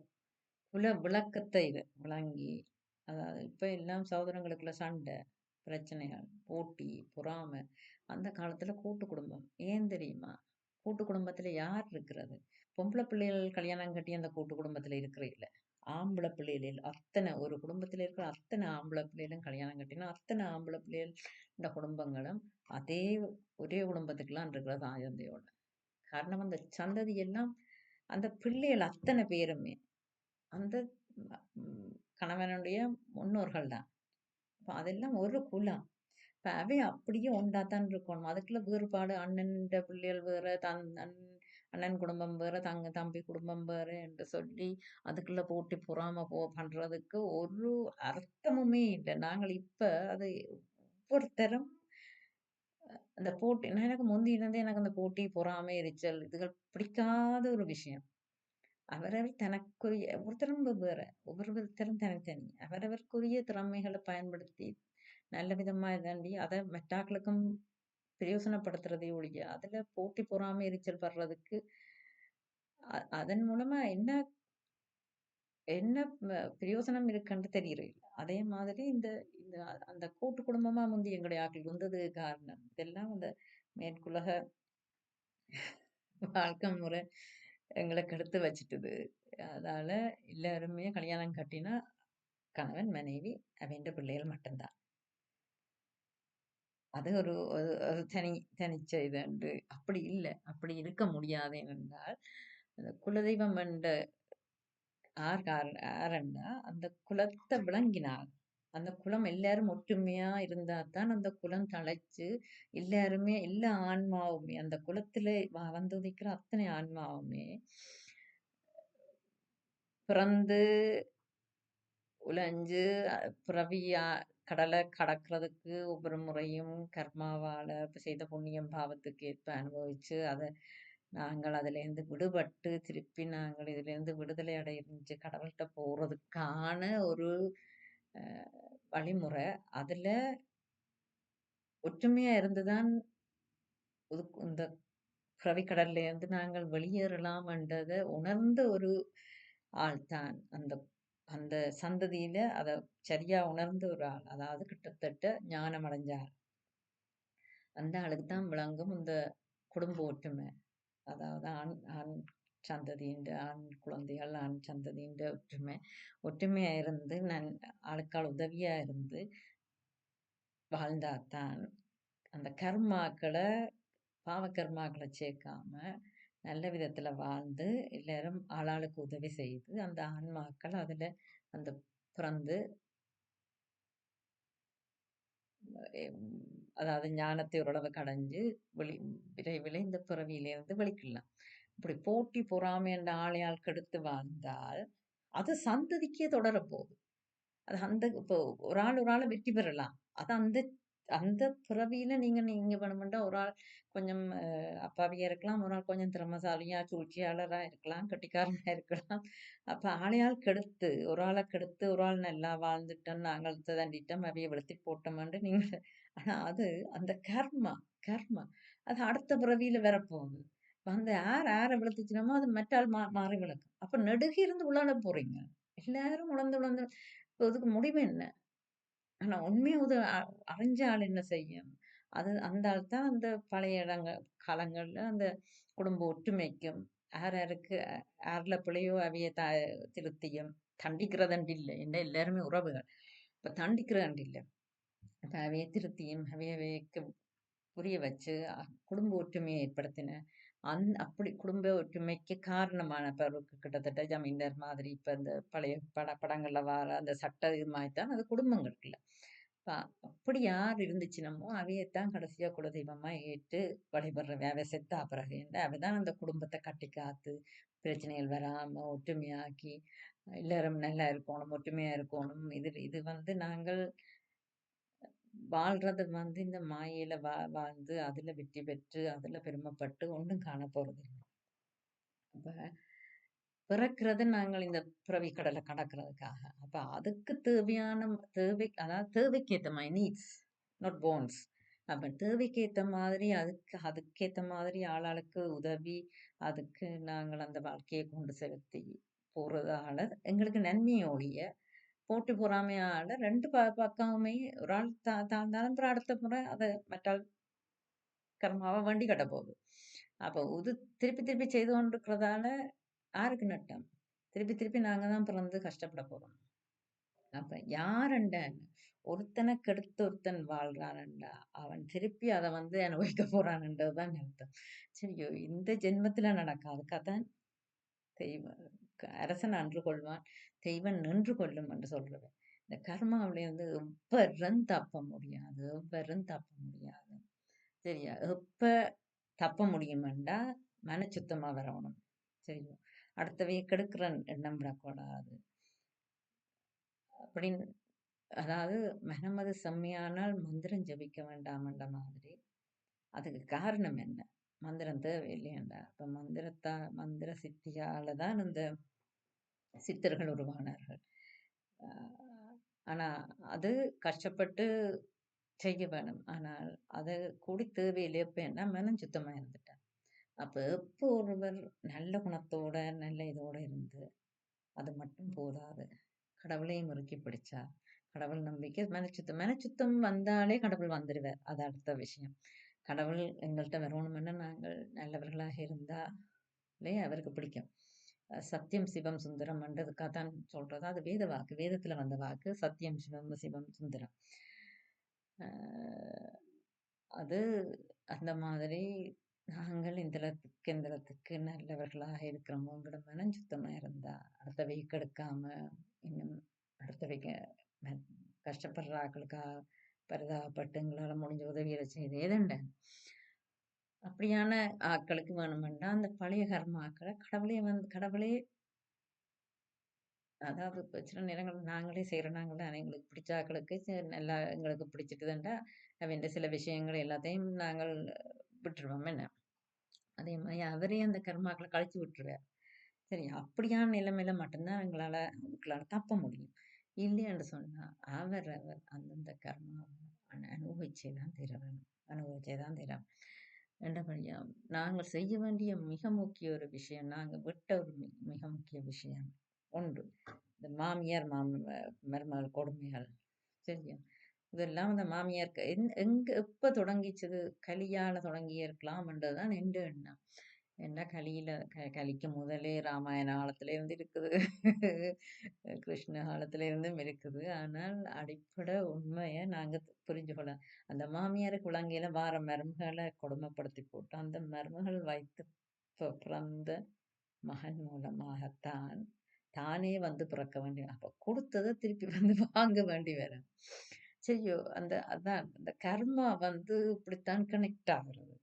குல விளக்கத்தை விளங்கி அதாவது இப்ப எல்லாம் சகோதரங்களுக்குள்ள சண்டை பிரச்சனைகள் போட்டி பொறாமை அந்த காலத்துல கூட்டு குடும்பம் ஏன் தெரியுமா கூட்டு குடும்பத்துல யார் இருக்கிறது பொம்பளை பிள்ளைகள் கல்யாணம் கட்டி அந்த கூட்டு குடும்பத்துல இருக்கிற இல்ல ஆம்பளை பிள்ளைகள் அத்தனை ஒரு குடும்பத்துல இருக்கிற அத்தனை ஆம்பளை பிள்ளைகளும் கல்யாணம் கட்டினா அத்தனை ஆம்பளை பிள்ளைகள் இந்த குடும்பங்களும் அதே ஒரே குடும்பத்துக்கெல்லாம் இருக்கிற தாயந்தையோட காரணம் அந்த சந்ததி எல்லாம் அந்த பிள்ளைகள் அத்தனை பேருமே அந்த கணவனுடைய முன்னோர்கள் தான் அதெல்லாம் ஒரு குலம் இப்ப அவை அப்படியே ஒன்றாத்தான் இருக்கணும் அதுக்குள்ள வேறுபாடு அண்ணன் பிள்ளைகள் வேற அண்ணன் குடும்பம் வேற தம்பி குடும்பம் வேற என்று சொல்லி அதுக்குள்ள போட்டி பொறாம பண்றதுக்கு ஒரு அர்த்தமுமே இல்லை நாங்கள் இப்ப அது ஒவ்வொருத்தரும் அந்த போட்டி நான் எனக்கு முந்தி இருந்தே எனக்கு அந்த போட்டி பொறாமை எரிச்சல் இதுகள் பிடிக்காத ஒரு விஷயம் அவரவர் தனக்குரிய ஒவ்வொருத்தரும் வெவ்வேறு ஒவ்வொருத்தரும் தனித்தனி அவரவருக்குரிய திறமைகளை பயன்படுத்தி நல்ல விதமா இதாண்டி அதை மெட்டாக்களுக்கும் பிரயோசனப்படுத்துறதே ஒழிய அதுல போட்டி பொறாமை எரிச்சல் படுறதுக்கு அதன் மூலமா என்ன என்ன பிரயோசனம் இருக்குன்னு தெரியல அதே மாதிரி இந்த இந்த அந்த கூட்டு குடும்பமா முந்தி எங்களுடைய ஆக்கள் வந்தது காரணம் இதெல்லாம் அந்த மேற்குலக வாழ்க்கை முறை எங்களுக்கு எடுத்து வச்சுட்டுது அதால எல்லாருமே கல்யாணம் கட்டினா கணவன் மனைவி அவன்ற பிள்ளைகள் மட்டும்தான் அது ஒரு தனிச்ச இது அப்படி இல்லை அப்படி இருக்க முடியாது என்றால் அந்த குலதெய்வம் என்ற ஆரண்டா அந்த குலத்தை விளங்கினார் அந்த குலம் எல்லாரும் ஒற்றுமையா இருந்தா தான் அந்த குலம் தழைச்சு எல்லாருமே எல்லா ஆன்மாவுமே அந்த குலத்துல வந்துதிக்கிற அத்தனை ஆன்மாவுமே பிறந்து உழைஞ்சு பிறவியா கடலை கடக்கிறதுக்கு ஒவ்வொரு முறையும் கர்மாவால செய்த புண்ணியம் பாவத்துக்கு ஏற்ப அனுபவிச்சு அதை நாங்கள் அதிலேருந்து விடுபட்டு திருப்பி நாங்கள் இதிலேருந்து விடுதலை அடைஞ்சு கடவுள்கிட்ட போறதுக்கான ஒரு வழிமுறை அதுல ஒற்றுமையா இருந்துதான் இந்த பிறவிக்கடல்ல இருந்து நாங்கள் வெளியேறலாம் என்றதை உணர்ந்த ஒரு ஆள்தான் அந்த அந்த சந்ததியில அத சரியா உணர்ந்த ஒரு ஆள். அதாவது கிட்டத்தட்ட ஞானம் அடைஞ்ச ஆள். அந்த ஆளுக்கு தான் விளங்கும் இந்த குடும்ப ஒற்றுமை. அதாவது ஆண் ஆண் சந்ததியின் ஆண் குழந்தைகள், ஆண் சந்ததியின் ஒற்றுமை. ஒற்றுமையா இருந்து ஆளுக்காள் உதவியா இருந்து வாழ்ந்தாதான் அந்த கர்மாக்களை பாவ கர்மாக்களை சேர்க்காம நல்ல விதத்துல வாழ்ந்து எல்லாரும் ஆளாளுக்கு உதவி செய்து அந்த ஆன்மாக்கள் அதுல அந்த பிறந்து அதாவது ஞானத்தை ஓரளவு கடைஞ்சு வெளி விரைவில் இந்த பிறவியிலிருந்து வெளிக்கலாம். இப்படி போட்டி பொறாமை என்ற ஆளையால் கெடுத்து வாழ்ந்தால் அது சந்ததிக்கே தொடரப்போகுது. அது அந்த இப்போ ஒரு ஆள் வெற்றி பெறலாம். அது அந்த அந்த பிறவியில நீங்க நீங்க வேணுமெண்டா ஒரு ஆள் கொஞ்சம் அப்பாவியா இருக்கலாம். ஒரு ஆள் கொஞ்சம் திறமைசாலியா, சூழ்ச்சியாளரா இருக்கலாம். கெட்டிக்காரனா இருக்கலாம். அப்ப ஆளையாள் கெடுத்து, ஒரு ஆள கெடுத்து, ஒரு ஆள் நல்லா வாழ்ந்துட்டோம், நாங்கள் தண்டிட்டோம், அவைய வெளுத்தி போட்டோம்ன்ட்டு நீங்க ஆனா அது அந்த கர்மா, கர்மா. அது அடுத்த பிறவியில வரப்போகுது. வந்து யார வெளுத்துச்சுனமோ அது மற்ற ஆள் மாறி வெளுக்கும். அப்ப நெடுக இருந்து உழல போறீங்க. எல்லாரும் உழந்து உழந்து இப்ப இதுக்கு முடிவு என்ன? ஆனா உண்மையா அறிஞ்ச ஆள் என்ன செய்யும்? அது அந்த ஆள் தான் அந்த பழைய காலங்கள்ல அந்த குடும்ப ஒற்றுமைக்கும், யார் யாருக்கு யார்ல பிழையோ அவைய திருத்தியும், தண்டிக்கிறதண்டு இல்ல. என்ன எல்லாருமே உறவுகள். இப்ப தண்டிக்கிறதண்டு இல்ல. அப்ப அவைய திருத்தியும், அவையவைக்கு புரிய வச்சு, குடும்ப ஒற்றுமையை ஏற்படுத்தின. அப்படி குடும்ப ஒற்றுமைக்கு காரணமான இப்ப கிட்டத்தட்ட ஜமீன்தார் மாதிரி இப்ப இந்த பழைய படங்கள்ல வர அந்த சட்ட இது மாதிரி தான் அது குடும்பங்களுக்குள்ள. அப்ப அப்படி யார் இருந்துச்சுனமோ அவையத்தான் கடைசியா குலதெய்வமா ஏற்று வழிபடுறவை. அவை செத்தா பிறகு அவைதான் அந்த குடும்பத்தை கட்டி காத்து பிரச்சனைகள் வராம ஒற்றுமையாக்கி எல்லாரும் நல்லா இருக்கணும், ஒற்றுமையா இருக்கணும். இது இது நாங்கள் வாழ்றது இந்த மாயையில வாழ்ந்து அதுல வெற்றி பெற்று அதுல பெருமைப்பட்டு ஒன்றும் காண போறதில்ல. அப்ப பிறக்கிறது நாங்கள் இந்த பிறவி கடலை கடக்கிறதுக்காக. அப்ப அதுக்கு தேவையான அதாவது தேவைக்கு ஏத்த மாதிரி நீட்ஸ் நாட் போன்ஸ். அப்ப தேவைக்கு ஏத்த மாதிரி அதுக்கேத்த மாதிரி ஆளாளுக்கு உதவி அதுக்கு நாங்கள் அந்த வாழ்க்கையை கொண்டு செலுத்தி போறதால எங்களுக்கு நன்மையை ஒழிய போட்டி பொறாமையால 2 பக்கமுமே ஒரு ஆள் தாழ்ந்தாலும் அப்புறம் அடுத்த முறை அத மற்றாள் கர்மாவ வண்டி கட்ட போகுது. அப்ப திருப்பி திருப்பி செய்து கொண்டிருக்கிறதால யாருக்கு நட்டம்? திருப்பி திருப்பி நாங்க தான் பிறந்து கஷ்டப்பட போறோம். அப்ப யாருண்ட ஒருத்தனை கெடுத்து ஒருத்தன் வாழ்றான்டா அவன் திருப்பி அத அனுபவிக்க போறான்ன்றதுதான் அர்த்தம். சரியோ இந்த ஜென்மத்துல நடக்காது. கதான் தெய்வ அரசன் அன்று கொள்வான், தெய்வம் நின்று கொள்ளும் என்று சொல்றவன். இந்த கர்மாவில எவ்வரும் தப்ப முடியாது, எவ்வரும் தப்ப முடியாது. சரியா? எப்ப தப்ப முடியுமெண்டா மன சுத்தமா வரணும். சரியா? அடுத்தவைய கெடுக்கிற எண்ணம் விடக்கூடாது. அப்படின்னு அதாவது மனமது செம்மையானால் மந்திரம் ஜபிக்க வேண்டாம்ன்ற மாதிரி. அதுக்கு காரணம் என்ன? மந்திரம் தேவையில்லையாண்டா. அப்ப மந்திர சித்தியால தான் இந்த சித்தர்கள் உருவானார்கள். ஆனா அது கஷ்டப்பட்டு செய்ய வேணும். ஆனால் அது கூடி தேவையில்லை. எப்ப என்ன மனம் சுத்தமா இருந்துட்டேன். அப்ப எப்போ ஒருவர் நல்ல குணத்தோட நல்ல இதோட இருந்து அது மட்டும் போதாது. கடவுளையும் முறுக்கி பிடிச்சா கடவுள் நம்பிக்கை மனச்சுத்தம் வந்தாலே கடவுள் வந்துடுவார். அது அடுத்த விஷயம். கடவுள் எங்கள்கிட்ட வரணும்னா நாங்கள் நல்லவர்களாக இருந்தாலே அவருக்கு பிடிக்கும். சத்தியம் சிவம் சுந்தரம் என்றதுக்காகத்தான் சொல்றது. அது வேத வாக்கு, வேதத்துல வந்த வாக்கு. சத்தியம் சிவம் சிவம் சுந்தரம். அது அந்த மாதிரி நாங்கள் இந்தளத்துக்கு நல்லவர்களாக இருக்கிறோமோ உங்களோட மனம் சுத்தமா இருந்தா அடுத்தவை கெடுக்காம இன்னும் அடுத்தவைக்கு கஷ்டப்படுற ஆக்களுக்காக பரிதாபப்பட்டு எங்களால முடிஞ்ச உதவிகளை செய்து ஏதண்ட அப்படியான ஆக்களுக்கு வேணுமெண்டா அந்த பழைய கர்மாக்களை கடவுளே அதாவது சில நேரங்கள் நாங்களே செய்கிற நாங்கள் தான் எங்களுக்கு பிடிச்ச ஆக்களுக்கு நல்லா எங்களுக்கு பிடிச்சிட்டுதுண்டா அவன் சில விஷயங்கள் எல்லாத்தையும் நாங்கள் விட்டுருவோம் என்ன. அதே மாதிரி அவரே அந்த கர்மாக்களை கழிச்சு விட்டுருவார். சரி அப்படியான நிலைமையில மட்டும்தான் எங்களால தப்ப முடியும். இல்லைன்னு சொன்னா அவர் அந்தந்த கர்மாவை அனுபவிச்சே தான் தீர வேணும். அனுபவிச்சே தான் தீரும். என்ன பண்ணியா நாங்கள் செய்ய வேண்டிய மிக முக்கிய ஒரு விஷயம், நாங்கள் விட்ட ஒரு மிக முக்கிய விஷயம் ஒன்று, இந்த மாமியார் மருமகள் கொடுமைகள். சரியா? இதெல்லாம் அந்த மாமியாருக்கு எங்க எப்ப தொடங்கிச்சது? கலியால தொடங்கி இருக்கலாம்ன்றதுதான் என்ற எண்ணம். என்ன கலியில கலிக்கு முதலே ராமாயண காலத்துல இருந்து இருக்குது. கிருஷ்ண காலத்துல இருந்தும் இருக்குது. ஆனால் அடிப்படை உண்மைய நாங்க புரிஞ்சு கொள்ள அந்த மாமியாருக்கு உலங்கையில வார மருமகளை கொடுமைப்படுத்தி போட்டு, அந்த மருமகள் வயித்து பிறந்த மகன் மூலமாகத்தான் தானே வந்து பிறக்க வேண்டிய அப்ப கொடுத்ததை திருப்பி வந்து வாங்க வேண்டி வரும். சரியோ அதான் அந்த கர்மா வந்து இப்படித்தான் கனெக்ட் ஆகுறது.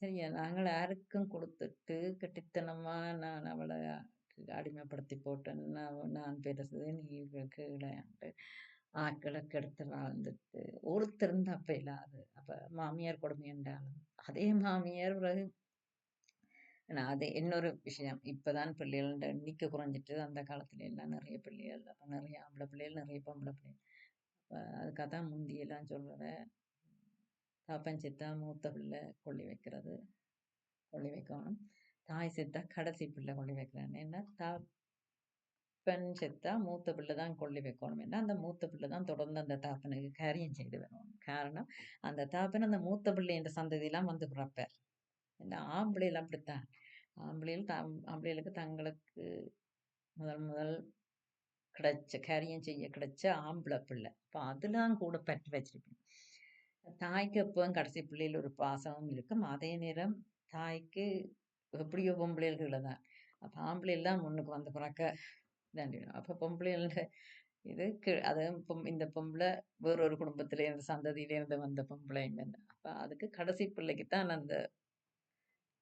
சரியா? நாங்கள் யாருக்கும் கொடுத்துட்டு கெட்டித்தனமா நான் அவளை அடிமைப்படுத்தி போட்டேன். நான் பெருசு நீ கீழேண்டு ஆட்களை கெடுத்து வாழ்ந்துட்டு ஒருத்தர் அப்ப இல்லாது அப்ப மாமியார் கொடுமை என்றாலும் அதே மாமியார் பிறகு அது இன்னொரு விஷயம். இப்பதான் பிள்ளைகளோட எண்ணிக்கை குறைஞ்சிட்டு, அந்த காலத்துல எல்லாம் நிறைய பிள்ளைகள், அப்ப நிறைய ஆம்பளை பிள்ளைகள், நிறைய பொம்பளை பிள்ளைகள். அதுக்காகத்தான் முந்தியெல்லாம் சொல்றேன், தாப்பன் செத்தா மூத்த பிள்ளை கொள்ளி வைக்கிறது, கொள்ளி வைக்கணும். தாய் செத்தா கடைசி பிள்ளை கொள்ளி வைக்கிறேன். ஏன்னா தாப்பன் செத்தா மூத்த பிள்ளை தான் கொள்ளி வைக்கணும். ஏன்னா அந்த மூத்த பிள்ளை தான் தொடர்ந்து அந்த தாப்பனுக்கு காரியம் செய்து வரணும். காரணம், அந்த தாப்பன் அந்த மூத்த பிள்ளை என்ற சந்ததியெல்லாம் வந்து பிறப்பார். இந்த ஆம்பளைகள் அப்படித்தான். ஆம்பளைகளுக்கு தங்களுக்கு முதல் முதல் கிடைச்ச காரியம் செய்ய கிடைச்ச ஆம்பளை பிள்ளை. அப்ப அதெல்லாம் கூட பற்றி வச்சிருப்பேன். தாய்க்கு எப்பவும் கடைசி பிள்ளையில் ஒரு பாசமும் இருக்கும். அதே நேரம் தாய்க்கு எப்படியோ பொம்பளைகள தான். அப்ப ஆம்பளைகள் தான் முன்னுக்கு வந்து பிறக்க தாண்டிடும். அப்ப பொம்பளைகள இது அது இந்த பொம்பளை வேறொரு குடும்பத்தில இருந்து சந்ததியில இருந்து வந்த பொம்பளைங்க. அப்ப அதுக்கு கடைசி பிள்ளைக்கு தான் அந்த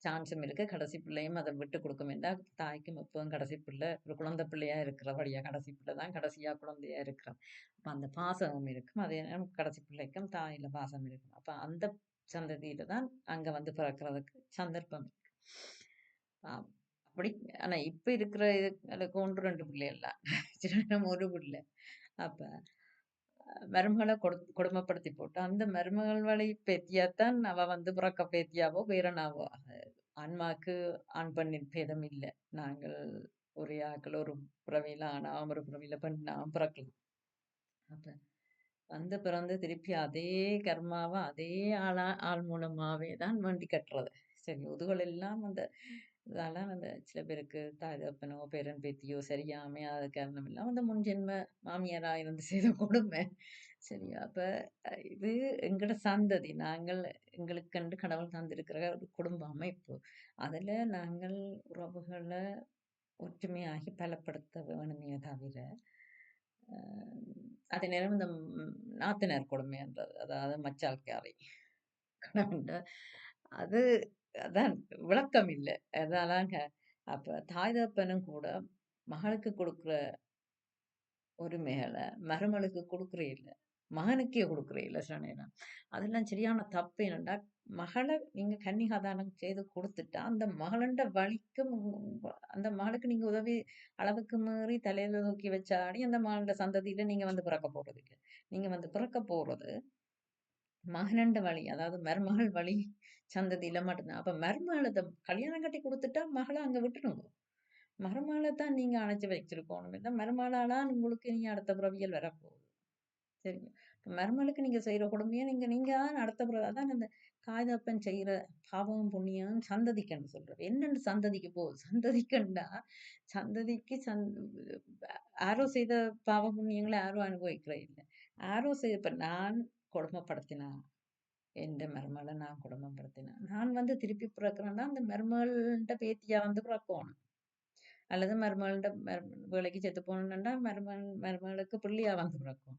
சான்ஸும் இருக்கு. கடைசி பிள்ளையும் அதை விட்டு கொடுக்கும் என்றால், தாய்க்கும் எப்பவும் கடைசி பிள்ளை ஒரு குழந்தை பிள்ளையா இருக்கிறபடியா, கடைசி பிள்ளை தான் கடைசியா குழந்தையா இருக்கிறோம். அப்ப அந்த பாசமும் இருக்கும். அதே நேரம் கடைசி பிள்ளைக்கும் தாயில பாசம் இருக்கும். அப்ப அந்த சந்ததியில தான் அங்க வந்து பிறக்கிறதுக்கு சந்தர்ப்பம் இருக்கு. அப்படி ஆனா இப்ப இருக்கிற இதுகளுக்கு 1, 2 பிள்ளைகள் தான். சின்ன ஒரு பிள்ளை. அப்ப மருமகளை கொடுமைப்படுத்தி போட்டு, அந்த மருமகள் வழி பேத்தியாத்தான் அவ வந்து பிறக்க பேத்தியாவோ, பேரனாவோ. ஆன்மாக்கு ஆண் பெண்ணின் பேதம் இல்ல. நாங்கள் ஒரே ஆக்கள் ஒரு பிறவியில ஆணாவும், ஒரு பிறவியில பெண்ணாவும் பிறக்கலாம். அப்ப வந்து பிறந்து திருப்பி அதே கர்மாவ அதே ஆள் மூலமாவே தான் வேண்டி கட்டுறது. சரி முதுகள் எல்லாம் அந்த இதெல்லாம் அந்த சில பேருக்கு தாய் தகப்பனோ, பேரன் பேத்தியோ சரியா அமையாத காரணம் இல்லாம அந்த முன்ஜென்ம மாமியாரா இருந்து செய்த கொடுமை. சரியா? அப்ப இது எங்கட சந்ததி. நாங்கள் எங்களுக்கென்று கடவுள் தந்திருக்கிற ஒரு குடும்ப அமைப்பு. அதுல நாங்கள் உறவுகள ஒற்றுமையாகி பலப்படுத்த வேணுமே தவிர, அ அதே நேரம் இந்த நாத்தனார் கொடுமைன்றது, அதாவது மச்சாள்காரி கணவன்ட அது அதான் விளக்கம் இல்ல. அதனாலங்க அப்ப தாய் தகப்பனும் கூட மகளுக்கு கொடுக்குற உரிமைகள மருமகளுக்கு குடுக்குறே இல்ல. மகனுக்கே குடுக்குறே இல்ல சில நேரம். அதெல்லாம் சரியான தப்பு என்னன்னா, மகள நீங்க கன்னிகாதானம் செய்து குடுத்துட்டா, அந்த மகளண்ட வலிக்கும் அந்த மகளுக்கு நீங்க உதவி அளவுக்கு மீறி தலையில தூக்கி வச்சாடி, அந்த மகளோட சந்ததியில நீங்க வந்து பிறக்க போறதில்ல. நீங்க வந்து பிறக்க போறது மகனண்ட வழி, அதாவது மருமகள் வழி சந்ததியில மட்டும்தான். அப்ப மருமகள கல்யாணம் கட்டி குடுத்துட்டா, மகள அங்க விட்டுடுங்க. மருமகள தான் நீங்க அணைச்சு வச்சிருக்கோணும். இல்ல மருமகளால உங்களுக்கு இனி அடுத்த பிறவியல் வரப்போகுது. சரிங்க. இப்ப மருமகளுக்கு நீங்க செய்ற கொடுமைய நீங்க நீங்க தான் அடுத்த பிறவி அதான் அந்த தாய் தகப்பன் செய்ற பாவமும், புண்ணியம் சந்ததிக்குன்னு சொல்றது. என்னன்னு சந்ததிக்கு போகுது? சந்ததிக்குண்டா, சந்ததிக்கு யாரோ செய்த பாவ புண்ணியங்கள யாரும் அனுபவிக்கிறே இல்ல. யாரோ இப்ப நான் கொடுமைப்படுத்தினா எந்த மருமகள நான் கொடுமைப்படுத்தினேன். நான் வந்து திருப்பி பிறக்கிறேன்னா, அந்த மருமகள்ட்ட பேத்தியா வந்து பிறக்கோணும். அல்லது மருமகள்ட்ட வேலைக்கு செத்து போனேன்டா மருமகளுக்கு பிள்ளையா வந்து பிறக்கும்.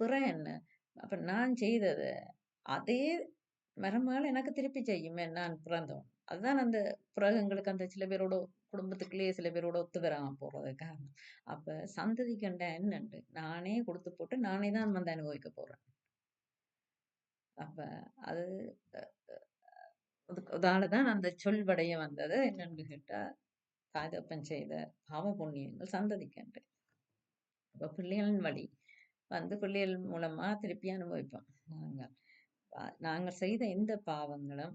பிறகு என்ன? அப்ப நான் செய்தத அதே மருமகள் எனக்கு திருப்பி செய்யுமே நான் பிறந்தோம். அதுதான் அந்த பிறகு எங்களுக்கு அந்த சில பேரோட குடும்பத்துக்குள்ளேயே சில பேரோட ஒத்து வராம போறது காரணம். அப்ப சந்ததி கண்டா என்னண்டு நானே குடுத்து போட்டு நானே தான் வந்து அனுபவிக்க போறேன். அப்ப அது அதால தான் அந்த சொல்வடைய வந்தது. என்னன்னு கேட்டா, தாய் தகப்பன் செய்த பாவ புண்ணியங்கள் சந்ததிக்கன்று. அப்ப பிள்ளைகளின் வழி வந்து பிள்ளைகள் மூலமா திருப்பி அனுபவிப்போம். நாங்கள் நாங்கள் செய்த எந்த பாவங்களும்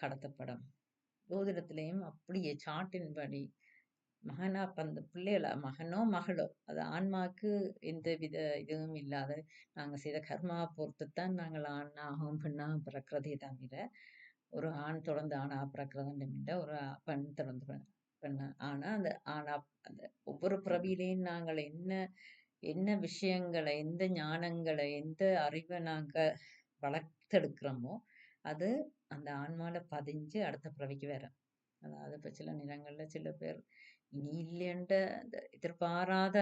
கடத்தப்படும். ஜோதிடத்திலையும் அப்படியே சாட்டின்படி மகனா அந்த பிள்ளைகள மகனோ மகளோ அது ஆன்மாக்கு எந்த வித இதுவும் இல்லாத நாங்க செய்த கர்மாவை பொறுத்துத்தான் நாங்கள் ஆணாகவும் பெண்ணாகவும் பிறக்கிறதே தவிர ஒரு ஆண் தொடர்ந்து ஆணா பிறக்கிறதும் இல்லை, ஒரு பெண் தொடர்ந்து பெண்ணா. ஆனா அந்த ஆனா அந்த ஒவ்வொரு பிறவியிலையும் நாங்கள் என்ன என்ன விஷயங்களை, எந்த ஞானங்களை, எந்த அறிவை நாங்க வளர்த்தெடுக்கிறோமோ அது அந்த ஆன்மால பதிஞ்சு அடுத்த பிறவிக்கு வேற. அதாவது இப்ப சில நேரங்கள்ல சில பேர் இனி இல்லையண்ட அந்த எதிர்பாராத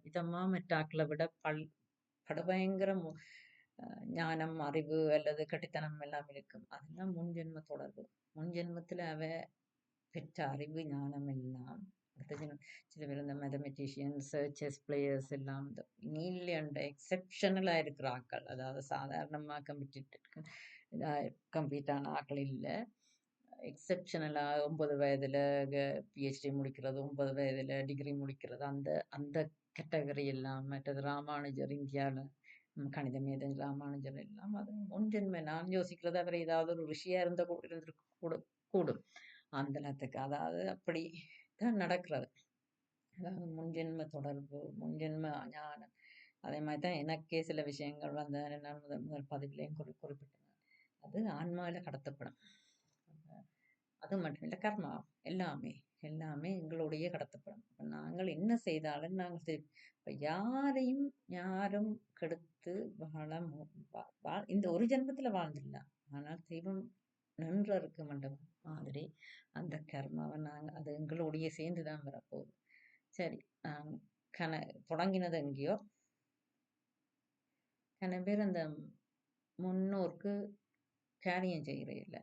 விதமா மெட்டாக்களை விட படுபயங்கர ஞானம், அறிவு அல்லது கட்டித்தனம் எல்லாம் இருக்கும். அதெல்லாம் முன்ஜென்ம தொடர்பு. முன்ஜென்மத்துல அவ பெற்ற அறிவு ஞானம் எல்லாம் அடுத்த ஜென்மம். சில பேர் இந்த மேத்தமெட்டிஷியன்ஸ், செஸ் பிளேயர்ஸ் எல்லாம் இந்த நீல்யண்ட எக்ஸெப்ஷனலா இருக்கிற ஆக்கள், அதாவது சாதாரணமா கம்ப்ளீட் ஆன ஆக்கள் இல்லை. எக்ஸெப்ஷனலா 9 வயதுல பிஹெச்டி முடிக்கிறது, 9 வயதுல டிகிரி முடிக்கிறது, அந்த அந்த கேட்டகரி எல்லாம். மற்றது ராமானுஜர் இந்தியாவில் கணித மேதன் ராமானுஜர் எல்லாம் அது முன்ஜென்ம. நான் யோசிக்கிறது அவர் ஏதாவது ஒரு ரிஷியா இருந்திருக்க கூடும் அந்த நேரத்துக்கு. அதாவது அப்படி தான் நடக்கிறது. அதாவது முன்ஜென்ம தொடர்பு, முன்ஜென்ம ஞானம். அதே மாதிரி தான் எனக்கே சில விஷயங்கள் வந்து நான் முதல் பதிவுலையும் குறிப்பிட்டேன். அது ஆன்மாவில கடத்தப்படும். அது மட்டும் இல்லை, கர்மா எல்லாமே எல்லாமே எங்களுடைய கடத்தப்படும். இப்போ நாங்கள் என்ன செய்தாலும் நாங்கள் இப்போ யாரையும் யாரும் கெடுத்து இந்த ஒரு ஜென்மத்தில் வாழ்ந்துடலாம். ஆனால் தெய்வம் நின்று இருக்க மண்டபம் மாதிரி அந்த கர்மாவை நாங்கள் அது எங்களுடைய சேர்ந்து தான் வரப்போகுது. சரி, தொடங்கினது எங்கேயோ பேர் அந்த முன்னோருக்கு காரியம் செய்கிறதில்ல.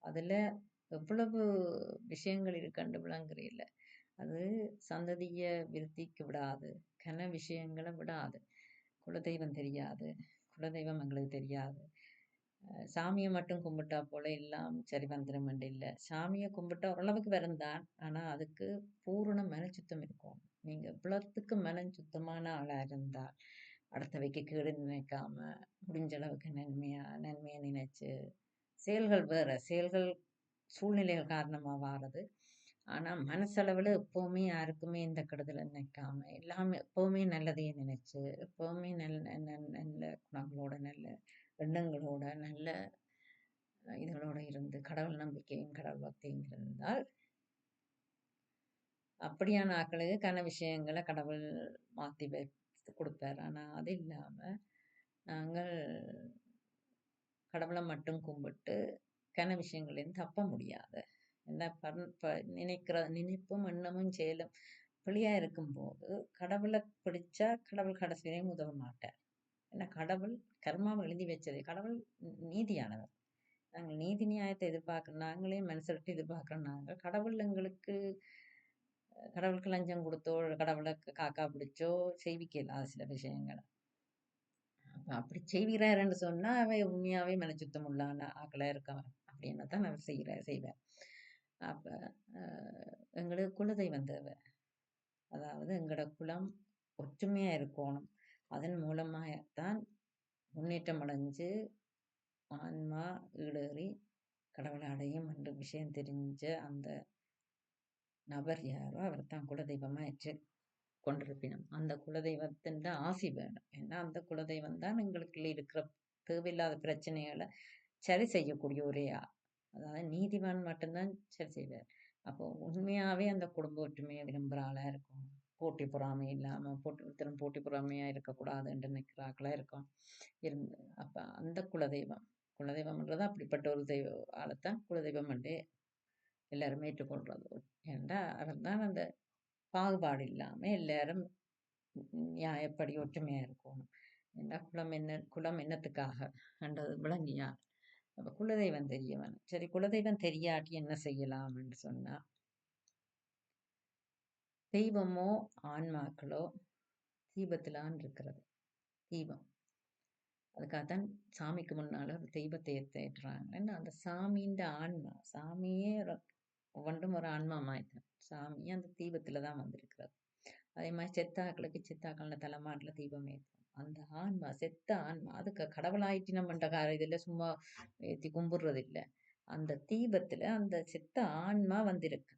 அதுல எவ்வளவு விஷயங்கள் இருக்கண்டு விளங்குறீல்ல. அது சந்ததிய விருத்திக்கு விடாது, விஷயங்களை விடாது. குலதெய்வம் தெரியாது, குலதெய்வம் எங்களுக்கு தெரியாது. சாமியை மட்டும் கும்பிட்டா போல எல்லாம் சரி வந்துடும் இல்லை. சாமியை கும்பிட்டா ஓரளவுக்கு வருந்தான். ஆனா அதுக்கு பூரண மனச்சுத்தம் இருக்கும். நீங்க இவ்வளவுக்கு மனச்சுத்தமான ஆளா இருந்தால் அடுத்தவைக்கு கேடு நினைக்காம முடிஞ்ச அளவுக்கு நன்மையை நினைச்சு செயல்கள் வேற செயல்கள் சூழ்நிலைகள் காரணமா வாரது. ஆனா மனசளவுல எப்பவுமே யாருக்குமே இந்த கெடுதலை நினைக்காம எல்லாமே எப்பவுமே நல்லதையே நினைச்சு எப்பவுமே நல்ல குணங்களோட நல்ல எண்ணங்களோட நல்ல இதோட இருந்து கடவுள் நம்பிக்கையும் கடவுள் பக்தியும் இருந்தால் அப்படியான ஆக்களுக்கு விஷயங்களை கடவுள் மாத்தி வைத்து கொடுப்பார். ஆனா அது இல்லாம நாங்கள் கடவுளை மட்டும் கும்பிட்டு விஷயங்களையும் தப்ப முடியாது. நினைக்கிற நினைப்பும் எண்ணமும் செயலும் பிழையா இருக்கும்போது கடவுளை பிடிச்சா கடவுள் கடைசியிலையும் உதவ மாட்டார். ஏன்னா கடவுள் கர்மாவை எழுதி வச்சது. கடவுள் நீதியானவர். நாங்கள் நீதி நியாயத்தை எதிர்பார்க்கிறோம். நாங்களே மனசு எதிர்பார்க்கிறோம். நாங்கள் கடவுள் எங்களுக்கு கடவுளுக்கு லஞ்சம் கொடுத்தோ கடவுளுக்கு காக்கா பிடிச்சோ செய்விக்கல சில விஷயங்களை. அப்படி செய்கிறாருன்னு சொன்னா அவை உண்மையாவே மனச்சுத்தம் உள்ளான ஆக்களா இருக்கவன் அப்படின்னு தான் அவர் செய்வேன். அப்ப எங்களுக்கு குலதெய்வம் தேவை. அதாவது எங்களோட குலம் ஒற்றுமையா இருக்கணும். அதன் மூலமாகத்தான் முன்னேற்றம் அடைஞ்சு ஆன்மா ஈடேறி கடவுளை அடையும் என்ற விஷயம் தெரிஞ்ச அந்த நபர் யாரோ அவர் தான் குலதெய்வமா ஏற்று கொண்டிருப்பினும் அந்த குலதெய்வத்தின் ஆசி வேணும். ஏன்னா அந்த குலதெய்வம் தான் எங்களுக்குள்ள இருக்கிற தேவையில்லாத பிரச்சனைகளை சரி செய்யக்கூடிய ஒரே அதாவது நீதிவான் மட்டும்தான் சரி செய்வார். அப்போ உண்மையாவே அந்த குடும்ப ஒற்றுமையை விரும்புகிற ஆளா இருக்கும். போட்டி பொறாமை இல்லாம போட்டி பொறாமையா இருக்கக்கூடாதுன்னு நினைக்கிற ஆக்களா இருக்கும் இருந்து. அப்ப அந்த குலதெய்வம்ன்றது அப்படிப்பட்ட ஒரு ஆளைத்தான் குலதெய்வம் என்று எல்லாருமே ஏற்றுக்கொள்றது. ஏன்னா அவர் தான் அந்த பாகுபாடு இல்லாம எல்லாரும் நியாயப்படி ஒற்றுமையா இருக்கணும். ஏன்னா குலம் என்னத்துக்காக என்றது விளங்கியா. அப்ப குலதெய்வம் தெரியவன். சரி, குலதெய்வம் தெரியாட்டி என்ன செய்யலாம்னு சொன்னா, தெய்வமோ ஆன்மாக்களோ தீபத்திலான் இருக்கிறது. தீபம் அதுக்காகத்தான் சாமிக்கு முன்னால ஒரு தெய்வத்தை ஏற்றுறாங்க. அந்த சாமியின் ஆன்மா சாமியே ஒன்றும் ஒரு ஆன்மா மாய்த்தான். சாமி அந்த தீபத்துலதான் வந்திருக்கிறது. அதே மாதிரி செத்தாக்கள தலைமாட்டில் தீபம் ஏற்றும். அந்த ஆன்மா செத்த ஆன்மா அதுக்கு கடவுளாயிட்டினம் பண்ற இதுல சும்மா ஏற்றி கும்பிடுறது இல்லை. அந்த தீபத்துல அந்த செத்த ஆன்மா வந்திருக்கு.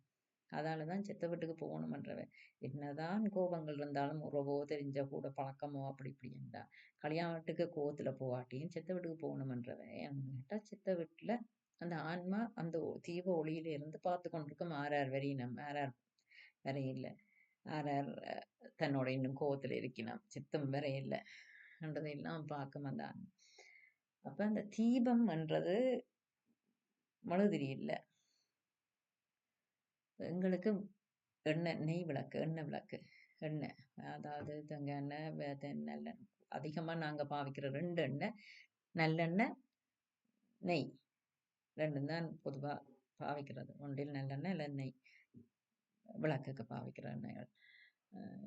அதாலதான் செத்த வீட்டுக்கு போகணுமன்றவன். என்னதான் கோபங்கள் இருந்தாலும் உறவோ தெரிஞ்ச கூட பழக்கமோ அப்படி இப்படி இருந்தா கல்யாணத்துக்கு கோவத்துல போவாட்டியும் செத்த வீட்டுக்கு போகணுமன்றவன் என்கிட்ட செத்த வீட்டுல அந்த ஆன்மா அந்த தீப ஒளியில இருந்து பார்த்து கொண்டிருக்கும் ஆறார் வரையினம் ஆறார் வரையில்ல ஆறார் தன்னோட இன்னும் கோவத்துல இருக்கணும் சித்தம் வரையில்லை என்றதையெல்லாம் பார்க்கும் அந்த ஆன்மா. அப்ப அந்த தீபம் என்றது மழுதிரி இல்லை. எங்களுக்கு எண்ணெய் நெய் விளக்கு எண்ணெய் விளக்கு எண்ணெய் அதாவது தேங்காய் எண்ணெய் நல்லெண்ணெய் அதிகமாக நாங்கள் பாவிக்கிற 2 எண்ணெய் நல்லெண்ணெய் நெய் 2 தான் பொதுவாக பாவிக்கிறது. ஒன்றில் நல்லெண்ணெய் இல்லை நெய் விளக்குக்கு பாவிக்கிற எண்ணெய்கள்.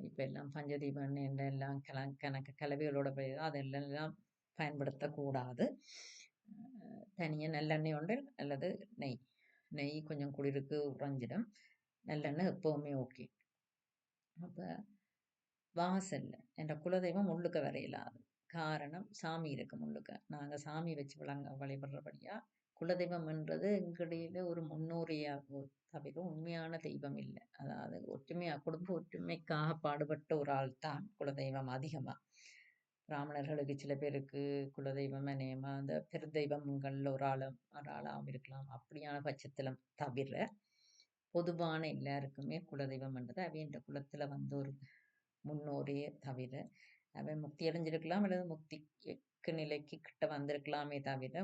இப்போ எல்லாம் பஞ்சதீப எண்ணெய் எல்லாம் கணக்கு கலவைகளோட அதெல்லாம் பயன்படுத்தக்கூடாது. தனியாக நல்லெண்ணெய் ஒன்று அல்லது நெய் நெய் கொஞ்சம் குளிருக்கு உறைஞ்சிடும். நல்லெண்ணெய் எப்பவுமே ஓகே. அப்போ வாசல்ல என்ற குலதெய்வம் உள்ளுக்க வரையிலாது. காரணம் சாமி இருக்கு முள்ளுக்க. நாங்கள் சாமி வச்சு வழிபடுறபடியா குலதெய்வம் என்றது எங்களில ஒரு முன்னோரியாக தவிர உண்மையான தெய்வம் இல்லை. அதாவது குடும்ப ஒற்றுமைக்காக பாடுபட்ட ஒரு ஆள் தான் குலதெய்வம். அதிகமாக பிராமணர்களுக்கு சில பேருக்கு குலதெய்வம் அநேகமா அந்த பெருந்தெய்வங்கள்ல ஒரு ஆளாகவும் இருக்கலாம். அப்படியான பட்சத்துல தவிர பொதுவான எல்லாருக்குமே குலதெய்வம் என்றது அவையின் குலத்துல வந்த ஒரு முன்னோரே தவிர அவன் முக்தி அடைஞ்சிருக்கலாம் அல்லது முக்திக்கு நிலைக்கு கிட்ட வந்திருக்கலாமே தவிர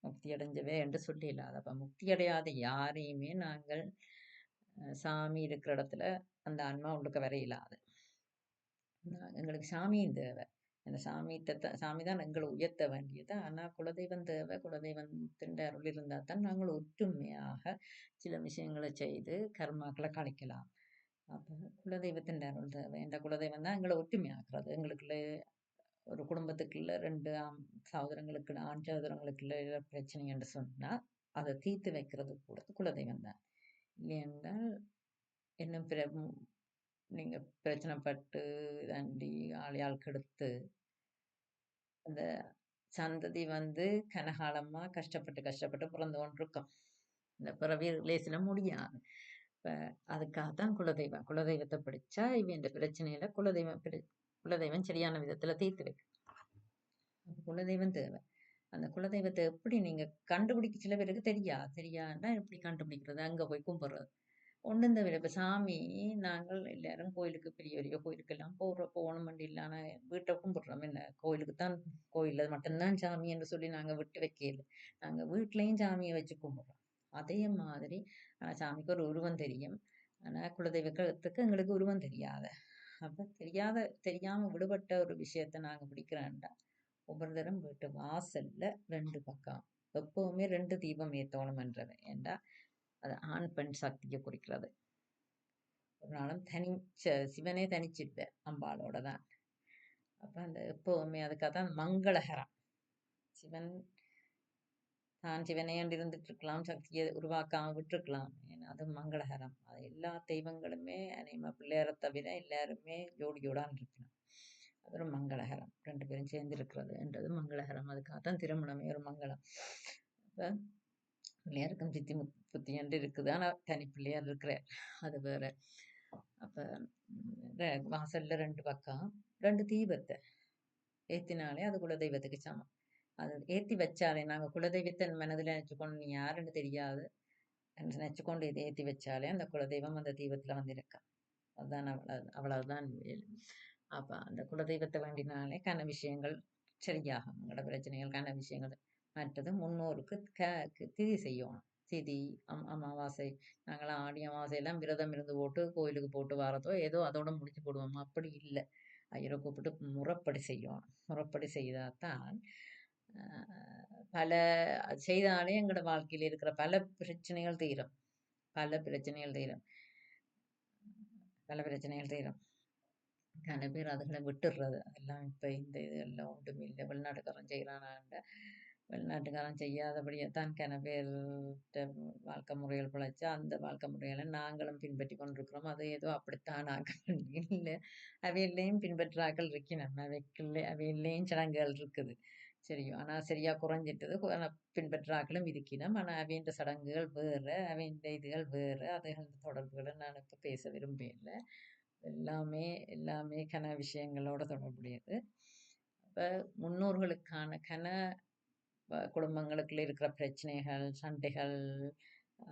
முக்தி அடைஞ்சவே என்று சொல்லி இல்லாத. அப்ப முக்தி அடையாத யாரையுமே நாங்கள் சாமி இருக்கிற இடத்துல அந்த ஆன்மா உள்ளுக்க வர இல்லாது. எங்களுக்கு சாமியும் தேவை. அந்த சாமி தான் எங்களை உயர்த்த வேண்டியது. ஆனால் குலதெய்வம் தேவை. குலதெய்வத்தின் அருள் இருந்தால் தான் நாங்கள் ஒற்றுமையாக சில விஷயங்களை செய்து கர்மாக்களை கழிக்கலாம். அப்போ குலதெய்வத்தின் அருள் தேவை. என்ற குலதெய்வம் தான் எங்களை ஒற்றுமையாக்குறது. எங்களுக்குள்ள ஒரு குடும்பத்துக்குள்ள 2 சகோதரங்களுக்குள்ள ஆண் சகோதரங்களுக்குள்ள பிரச்சனை என்று சொன்னால் அதை தீர்த்து வைக்கிறது கூட குலதெய்வம் தான். இல்லையென்றால் இன்னும் நீங்க பிரச்சனைப்பட்டு தாண்டி ஆளையாள் கெடுத்து அந்த சந்ததி கனகாலமா கஷ்டப்பட்டு பிறந்து கொண்டிருக்கோம். இந்த பிறவி லேசில முடியாது. இப்ப அதுக்காகத்தான் குலதெய்வத்தை பிடிச்சா இவன் பிரச்சனையில குலதெய்வம் சரியான விதத்துல தீர்த்து வைக்கும். குலதெய்வம் தேவை. அந்த குலதெய்வத்தை எப்படி நீங்க கண்டுபிடிக்க சில பேருக்கு தெரியாதுன்னா எப்படி கண்டுபிடிக்கிறது? அங்க போய் கும்பிடுறது ஒன்றும் தவிர இப்ப சாமி நாங்கள் எல்லாரும் கோயிலுக்கு பெரிய பெரிய கோயிலுக்கெல்லாம் போகணும் இல்லாம வீட்டை கும்பிடுறோம். என்ன கோயிலுக்குத்தான் கோயில்ல மட்டும்தான் சாமி என்று சொல்லி நாங்க விட்டு வைக்கல. நாங்க வீட்லயும் சாமியை வச்சு கும்பிடுறோம். அதே மாதிரி சாமிக்கு ஒரு உருவம் தெரியும். ஆனா குலதெய்வத்துக்கு எங்களுக்கு உருவம் தெரியாத. அப்ப தெரியாம விடுபட்ட ஒரு விஷயத்த நாங்க பிடிக்கிறோம்டா ஒவ்வொரு தரம் வீட்டு வாசல்ல 2 பக்கம் எப்பவுமே 2 தீபம் ஏத்தணும் என்றது. ஏண்டா அது ஆண் பெண் சக்தியை குறிக்கிறது. ஒரு நாளும் சிவனே தனிச்சிருப்பார் அம்பாளோட தான். அப்ப அந்த எப்பவுமே அதுக்காகத்தான் மங்களகரம். சிவன் தான் சிவனே என்று இருந்துட்டு இருக்கலாம், சக்தியை உருவாக்காம விட்டுருக்கலாம். ஏன்னா அது மங்களகரம். அது எல்லா தெய்வங்களுமே அநேகமா பிள்ளையாரை தவிர எல்லாருமே ஜோடியோடான் இருக்கணும். அது ஒரு மங்களகரம். 2 பேரும் சேர்ந்து இருக்கிறது என்றது மங்களகரம். அதுக்காகத்தான் திருமணமே ஒரு மங்களம். அப்ப பிள்ளையாருக்கும் சித்தி புத்தி என்று இருக்குது. ஆனா தனி பிள்ளையார் இருக்கிறார், அது வேற. அப்ப வாசல்ல 2 பக்கம் 2 தீபத்தை ஏத்தினாலே அது குலதெய்வத்துக்கு சமம். அது ஏத்தி வச்சாலே நாங்க குலதெய்வத்தை மனதில் நினைச்சுக்கொண்டு நீ யாருன்னு தெரியாது என்று நினைச்சுக்கொண்டு இதை ஏத்தி வச்சாலே அந்த குலதெய்வம் அந்த தீபத்துல இருக்கா. அதுதான் அவ்வளவுதான் வேலை. அப்ப அந்த குலதெய்வத்தை வேண்டினாலே கன விஷயங்கள் சரியாகும். எங்களோட பிரச்சனைகள் கன விஷயங்கள். மற்றது முன்னோருக்கு திதி செய்யணும். திதி அமாவாசை நாங்களாம் ஆடி அமாவாசையெல்லாம் விரதம் இருந்து போட்டு கோயிலுக்கு போட்டு வரதோ ஏதோ அதோட முடிச்சு போடுவோம். அப்படி இல்லை. ஐயரை கூப்பிட்டு முறைப்படி செய்யணும். முறைப்படி செய்தாதான் பல செய்தாலே எங்களோட வாழ்க்கையில் இருக்கிற பல பிரச்சனைகள் தீரும். பல பிரச்சனைகள் தீரும். கன பேர் அதுகளை விட்டுடுறது. அதெல்லாம் இப்ப இந்த இதெல்லாம் ஒன்றும் இல்லை. வெளிநாட்டுக்காரன் செய்யறானாண்ட வெளிநாட்டுக்காரன் செய்யாதபடியத்தான் கன பேர் வாழ்க்கை முறைகள் பிழைச்சா அந்த வாழ்க்கை முறைகளை நாங்களும் பின்பற்றி கொண்டிருக்கிறோம். அது ஏதோ அப்படித்தான் ஆக்கள் இல்லை. அவையிலையும் பின்பற்றாக்கள் இருக்கணும். அவையிலையும் சடங்குகள் இருக்குது. சரியும். ஆனா சரியா குறைஞ்சிட்டது. ஆனா பின்பற்றாக்களும் இருக்கணும். ஆனா அவையின் சடங்குகள் வேற, அவையின் இதுகள் வேற. அதுகள் தொடர்புகள நான் இப்ப பேச விரும்பல. எல்லாமே எல்லாமே கன விஷயங்களோட தொடர்புடையது. அப்ப முன்னோர்களுக்கான குடும்பங்களுக்குள்ள இருக்கிற பிரச்சனைகள், சண்டைகள், ஆ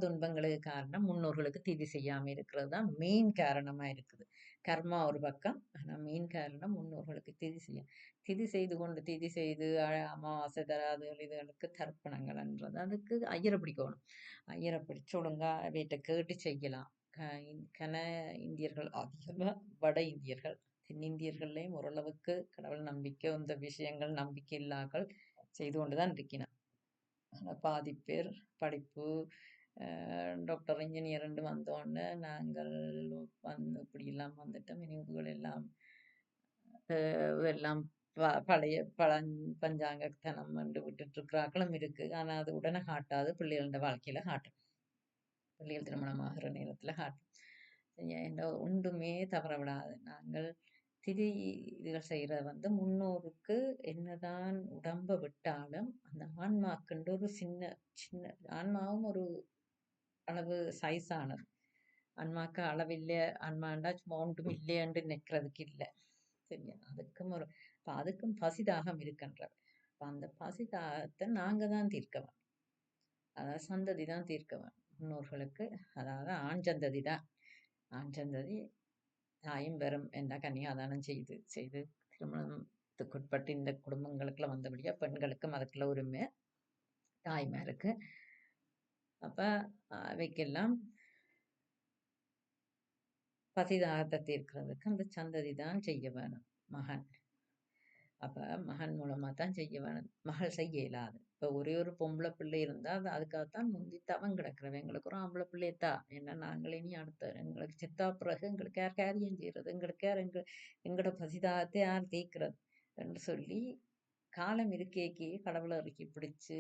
துன்பங்களுக்கு காரணம் முன்னோர்களுக்கு திதி செய்யாம இருக்கிறது தான் மெயின் காரணமா இருக்குது. கர்மா ஒரு பக்கம். ஆனா மெயின் காரணம் முன்னோர்களுக்கு திதி செய்து கொண்டு திதி செய்து அமாவாசை தராதுகள் இதுகளுக்கு தர்ப்பணங்கள்ன்றது அதுக்கு ஐயரை பிடிக்கணும். ஐயரை பிடிச்சு ஒழுங்கா வீட்டை கேட்டு செய்யலாம். கன இந்தியர்கள் அதிகமா வட இந்தியர்கள் தென்னிந்தியர்கள்லையும் ஓரளவுக்கு கடவுள் நம்பிக்கை இந்த விஷயங்கள் நம்பிக்கை இல்லாமல் செய்து கொண்டுதான் இருக்கிறான். பாதி பேர் படிப்பு டாக்டர் இன்ஜினியர் வந்தோடனே நாங்கள் இப்படியெல்லாம் வந்துட்டோம். இனிவுகள் எல்லாம் எல்லாம் பழைய பஞ்சாங்கத்தனம் என்று விட்டுட்டு இருக்கிறாக்களும் இருக்கு. ஆனா அது உடனே காட்டாது. பிள்ளைகளோட வாழ்க்கையில காட்டும். பிள்ளைகள் திருமணமாகிற நேரத்துல காட்டும். ஒன்றுமே தவற விடாது. நாங்கள் திதி இதுகள் செய்யறது முன்னோருக்கு என்னதான் உடம்ப விட்டாலும் அந்த ஆன்மாக்குன்ற ஒரு சின்ன சின்ன ஆன்மாவும் ஒரு அளவு சைஸ் ஆனது. ஆன்மாக்கு அளவில்லை. ஆன்மாண்டா சும்மா ஒன்றும் இல்லையென்று நிற்கிறதுக்கு இல்லை. சரியா? அதுக்கும் பசிதாகம் இருக்கின்றது. அந்த பசிதாகத்தை நாங்க தான் தீர்க்கவன். அதாவது சந்ததி தான் தீர்க்கவன். முன்னோர்களுக்கு அதாவது ஆண் சந்ததி தான். ஆண் சந்ததி தாயும் வெறும் என்ன கன்னியாதானம் செய்து திருமணத்துக்குட்பட்டு இந்த குடும்பங்களுக்குள்ள வந்தபடியா பெண்களுக்கும் அதுக்குள்ள உரிமை தாய்மாருக்கு. அப்ப அவைக்கெல்லாம் பசிதாகத்தை தீர்க்கிறதுக்கு அந்த சந்ததி தான் செய்ய வேணும். மகன். அப்ப மகன் மூலமா தான் செய்ய வேணும். மகள் செய்ய இயலாது. இப்ப ஒரே ஒரு பொம்பளை பிள்ளை இருந்தா அதுக்காகத்தான் முந்தி தவம் கிடக்குறவன். எங்களுக்கு ஒரு ஆம்பளை பிள்ளையத்தா என்ன நாங்களே நீ அடுத்த எங்களுக்கு செத்தா பிறகு எங்களுக்கு யார் காரியம் செய்யறது, எங்களுக்கு யார் எங்களோட பசிதாகத்தை யார் தீர்க்கிறது என்று சொல்லி காலம் இருக்கேக்கே கடவுளை இறக்கி பிடிச்சு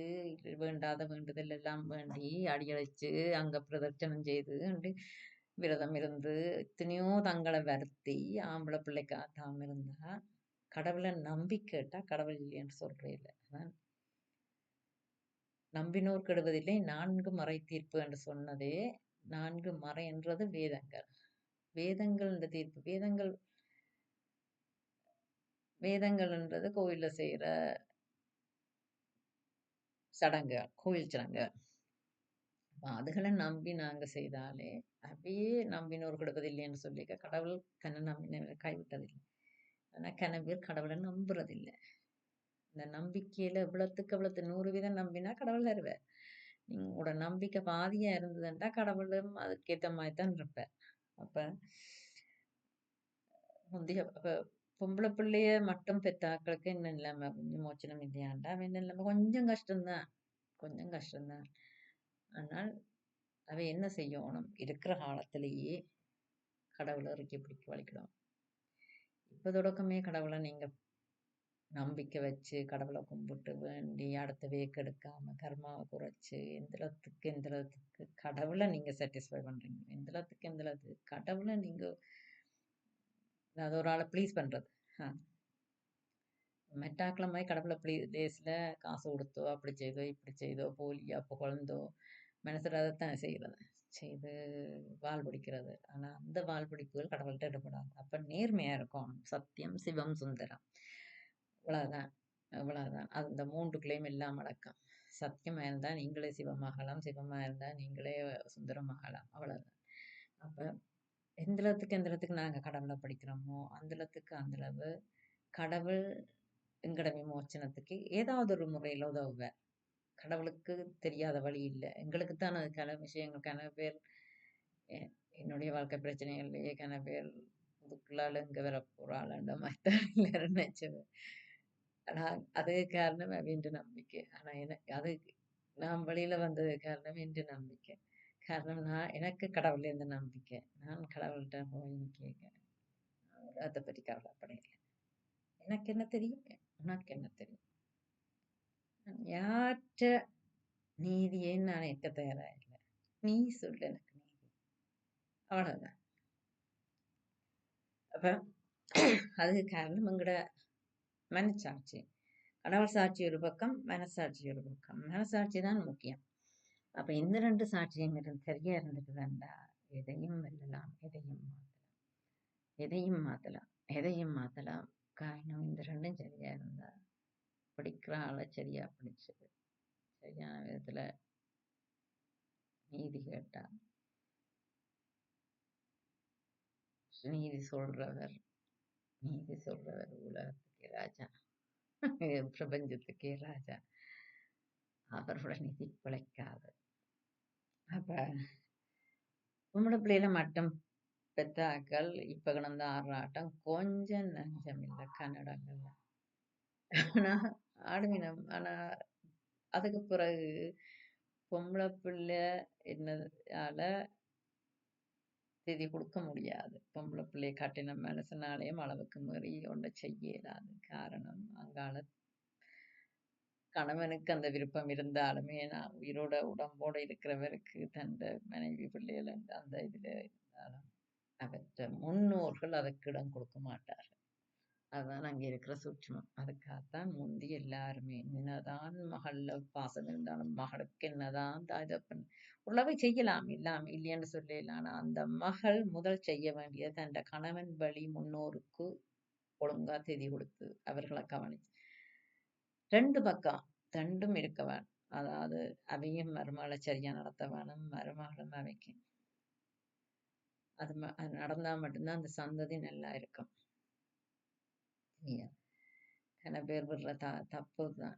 வேண்டாத வேண்டுதல் எல்லாம் வேண்டி அடியழைச்சு அங்க பிரதட்சணம் செய்து விரதம் இருந்து எத்தனையோ தங்களை வருத்தி ஆம்பளை பிள்ளை காத்தாம இருந்தா கடவுளை நம்பி கேட்டா கடவுள் இல்லைன்னு சொல்றே இல்லை. நம்பினோர் கெடுவதில்லை 4 மறை தீர்ப்பு என்று சொன்னதே 4 மறை என்றது வேதங்கள். வேதங்கள் என்ற தீர்ப்பு வேதங்கள் என்றது கோயில்ல செய்யற சடங்குகள், கோயில் சடங்குகள். அதுகளை நம்பி நாங்க செய்தாலே அப்படியே நம்பினோர் கெடுவதில்லைன்னு சொல்லிக்க கடவுள் தன்னை நம்பினவரை கைவிட்டதில்லை. ஆனா கனவேர் கடவுளை நம்புறதில்லை. இந்த நம்பிக்கையில இவ்வளவுக்கு 100% நம்பினா கடவுள் தருவார். உங்களோட நம்பிக்கை பாதியா இருந்ததுன்னா கடவுளும் அதுக்கேற்ற மாதிரி தான் இருப்பார். அப்ப முந்தைய பொம்பளை பிள்ளைய மட்டும் பெற்றாக்களுக்கு என்ன இல்லாம விமோச்சனம் இல்லையாண்டா என்ன இல்லாம கொஞ்சம் கஷ்டம்தான். ஆனால் அவ என்ன செய்யணும்? இருக்கிற காலத்திலேயே கடவுளை இறக்கி பிடிக்க வலிக்கணும். இப்ப தொடக்கமே கடவுளை நீங்க நம்பிக்கை வச்சு கடவுளை கும்பிட்டு வேண்டி அடுத்த வேக்கு எடுக்காம கர்மாவை குறைச்சு எந்தளத்துக்கு கடவுளை நீங்க சாட்டிஸ்ஃபை பண்றீங்க. எந்தளத்துக்கு கடவுளை நீங்க அதாவது ஒரு ஆளை ப்ளீஸ் பண்றது. மெட்டாக்கிழமை கடவுளை ப்ளீஸ்ல காசு கொடுத்தோ அப்படி செய்தோ இப்படி செய்தோ போலியா புகழ்ந்தோ மனசுல அதைத்தான் செய்து வால் பிடிக்கிறது. ஆனா அந்த வால் பிடிப்புகள் கடவுள்கிட்ட ஈடுபடாது. அப்ப நேர்மையா இருக்கும். சத்தியம் சிவம் சுந்தரம் இவ்வளவுதான். அது இந்த 3 எல்லாம் அடக்கம். சத்தியமா இருந்தா நீங்களே சிவமாகலாம், சிவமா இருந்தா நீங்களே சுந்தரமாகலாம். அவ்வளவுதான். அப்ப எந்தளத்துக்கு நாங்க கடவுளை படிக்கிறோமோ அந்த அளவு கடவுள் எங்கட விமோச்சனத்துக்கு ஏதாவது ஒரு முறையில உதவுவார். கடவுளுக்கு தெரியாத வழி இல்லை. எங்களுக்குத்தான் அதுக்கான விஷயங்களுக்கான பேர் என்னுடைய வாழ்க்கை பிரச்சனைகள்லயே கன பேர் இதுக்குள்ளால இங்க வர போறாள்ன்ற மாதிரி தான் எல்லாரும் நினைச்சது. ஆனா அது காரணம் அப்படின்ற நம்பிக்கை. ஆனா அது நான் வெளியில வந்தது காரணம் என்று நம்பிக்கை. காரணம் எனக்கு கடவுள் எந்த நம்பிக்கை. நான் கடவுள்கிட்ட போய் கேட்கிறேன். அதை பற்றி கவலைப்படையில. எனக்கு என்ன தெரியும்? உனக்கு என்ன தெரியும்? யாற்ற நீதியை நான் ஏற்க தயாரா இல்லை. நீ சொல்லு எனக்கு நீதி. அவ்வளவுதான். அப்ப அதுக்கு காரணம் எங்கட மனச்சாட்சி. கடவுள் சாட்சி ஒரு பக்கம், மனசாட்சி ஒரு பக்கம். மனசாட்சி தான் முக்கியம். அப்ப இந்த 2 சாட்சியும் சரியா இருந்துட்டுதான்டா, எதையும் வெல்லலாம், எதையும் மாத்தலாம், எதையும் மாத்தலாம். காரணம் இந்த 2ம் சரியா இருந்தா, படிக்கிற ஆள சரியா படிச்சு, சரியான விதத்துல நீதி கேட்டா, நீதி சொல்றவர், நீதி சொல்றவர் உலகத்துக்கே ராஜா, பிரபஞ்சத்துக்கே ராஜா. அவரோட நிதி பிழைக்காது. அப்ப பொம்பளை பிள்ளையில மட்டும் பெத்தாக்கள் இப்ப கிடந்த ஆறாட்டம் கொஞ்சம் நஞ்சம் இல்லை கன்னடங்கள்ல. ஆனா ஆடுமினம். ஆனா அதுக்கு பிறகு பொம்பளை பிள்ளை என்னதால திதி கொடுக்க முடியாது. பொம்பளை பிள்ளைய கட்டின மனசனாலேயும் அளவுக்கு மீறி ஒன்றை செய்ய இயலாது. காரணம் அங்கால கணவனுக்கு அந்த விருப்பம் இருந்தாலுமே நான் உயிரோட உடம்போட இருக்கிறவருக்கு தந்த மனைவி பிள்ளைகள் அந்த இதுல இருந்தாலும் அவற்ற முன்னோர்கள் அதற்கு இடம் கொடுக்க மாட்டார்கள். அதுதான் அங்கே இருக்கிற சூட்சுமம். அதுக்காகத்தான் முந்தி எல்லாருமே என்னதான் மகள்ல பாசம் இருந்தாலும் மகளுக்கு என்னதான் தாய் தப்பன் உள்ளவை செய்யலாம், இல்லாம இல்லையென்று சொல்லலாம். ஆனா அந்த மகள் முதல் செய்ய வேண்டியது தன் கணவன் வழி முன்னோருக்கு ஒழுங்கா திதி கொடுத்து அவர்களை கவனிச்சு 2 பக்கம் 2ம் இருக்க வேணும். அதாவது அவையும் மருமகளை சரியா நடத்த வேணும், மருமகளும் அவைக்கு அது நடந்தா மட்டும்தான் அந்த சந்ததி நல்லா இருக்கும். சில பேர் விடுற தப்பு தான்.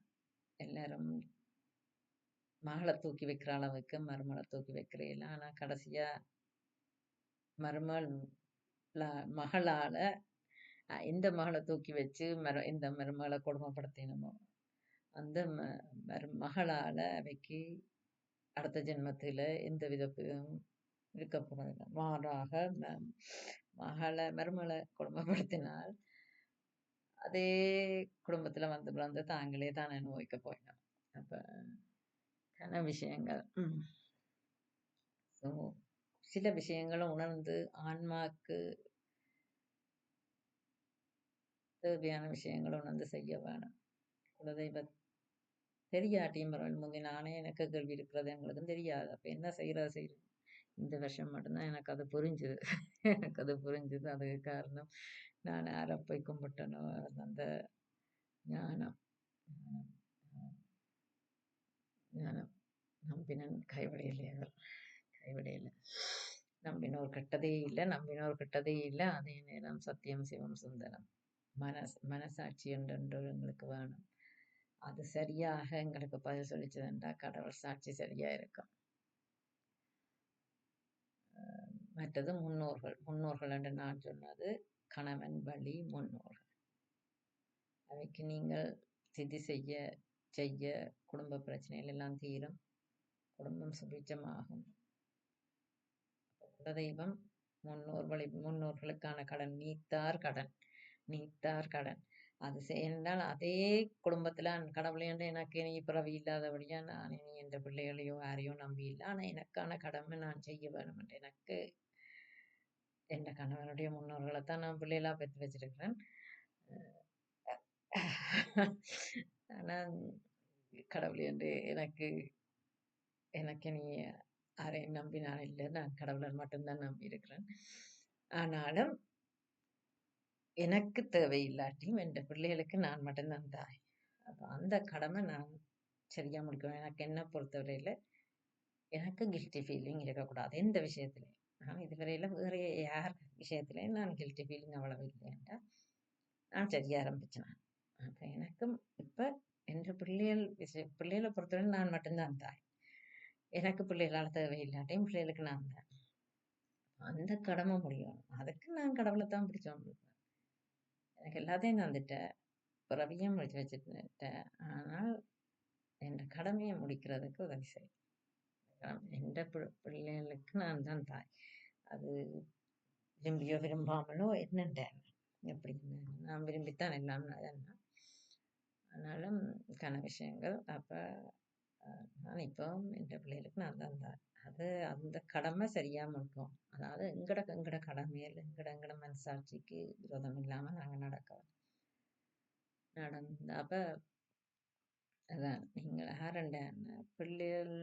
எல்லாரும் மகளை தூக்கி வைக்கிற அளவுக்கு மருமகளை தூக்கி வைக்கிறீங்களா. ஆனா கடைசியா மருமகள் மகளால இந்த மகளை தூக்கி வச்சு இந்த மருமகளை கொடுமைப்படுத்தினமோ அந்த மகளால அவைக்கு அடுத்த ஜென்மத்தில எந்த வித இருக்க போறதில்லை. மாறாக மருமகளை கொடுமைப்படுத்தினால் அதே குடும்பத்துல வந்து பிறந்து தாங்களே தான் அனுபவிக்க போயிடும். அப்ப விஷயங்கள் சில விஷயங்களை உணர்ந்து ஆன்மாக்கு தேவையான விஷயங்களை உணர்ந்து செய்ய வேணும். குலதெய்வ தெரியாட்டியும் பரவாயில்ல. முந்தி நானே எனக்கு கேள்வி இருக்கிறது எங்களுக்கும் தெரியாது. அப்ப என்ன செய்யறது இந்த வருஷம் மட்டும்தான் எனக்கு அது புரிஞ்சுது. எனக்கு அது புரிஞ்சுது. அதுக்கு காரணம் நான் யாரை போய் கும்பிட்டனோ அந்த ஞானம் ஞானம் நம்பினன் கைவிடையில நம்பினோர் கெட்டதே இல்லை, நம்பினோர் கெட்டதே இல்லை. அதே நேரம் சத்தியம் சிவம் சுந்தரம் மனசாட்சி என்று எங்களுக்கு வேணும். அது சரியாக எங்களுக்கு பதில் சொல்லிச்சதுண்டா கடவுள் சாட்சி சரியா இருக்கும். மற்றது முன்னோர்கள் என்று நான் சொன்னது கணவன் வழி முன்னோர்கள். அவைக்கு நீங்கள் திதி செய்ய குடும்ப பிரச்சனைகள் எல்லாம் தீரும், குடும்பம் சுபிட்சமாகும். குலதெய்வம் முன்னோர்களுக்கான கடன் நீத்தார் கடன் அது செய்தால் அதே குடும்பத்துல கடவுளை எனக்கு இனி பிறவி இல்லாதபடியா நான் இனி என்ற பிள்ளைகளையோ யாரையோ நம்பி இல்லை. ஆனா எனக்கான கடமை நான் செய்ய வேணும் என்று எனக்கு என் கணவனுடைய முன்னோர்களைத்தான் நான் பிள்ளைகளா பெற்று வச்சிருக்கிறேன். ஆனா கடவுளை என்று எனக்கு நீ யாரையும் நம்பி நான் இல்லை, நான் கடவுளர் மட்டும்தான் நம்பி இருக்கிறேன். ஆனாலும் எனக்கு தேவையில்லாட்டியும் என் பிள்ளைகளுக்கு நான் மட்டும்தான் தாய். அப்ப அந்த கடமை நான் சரியா முடிக்கணும். எனக்கு என்ன பொறுத்தவரையில எனக்கு கில்ட்டி ஃபீலிங் இருக்கக்கூடாது எந்த விஷயத்திலையும். நான் இதுவரையில வேற யார் விஷயத்திலையும் நான் கில்ட்டி ஃபீலிங் அவ்வளவு இல்லைன்றா நான் சரியா ஆரம்பிச்சேன். அப்ப எனக்கும் இப்ப என் பிள்ளைகளை பொறுத்தவரை நான் மட்டும்தான் தாய். எனக்கு பிள்ளைகளால் தேவையில்லாட்டையும் பிள்ளைகளுக்கு நான் தான். அந்த கடமை முடியும். அதுக்கு நான் கடவுளை தான் பிடிச்சோம். எனக்கு எல்லாத்தையும் தந்துட்டேன், பிறவியும் முடிச்சு வச்சுட்டேன். ஆனால் என் கடமையை முடிக்கிறதுக்கு உதவி செய்யும். எந்த பிள்ளைகளுக்கு நான் தான் தாய். அது விரும்பியோ விரும்பாமலோ என்னட்டேன் எப்படி நான் விரும்பித்தான் எல்லாம் ஆனாலும் கன விஷயங்கள். அப்ப நான் இப்போ என் பிள்ளைகளுக்கு நான் தான் தாய். அது அந்த கடமை சரியா முடிக்கும். அதாவது எங்கட கடமையில் எங்கட மனசாட்சிக்கு விரோதம் இல்லாம நாங்க நடக்கிறோம். அப்ப அதான் நீங்கள் யாருண்ட பிள்ளைகள்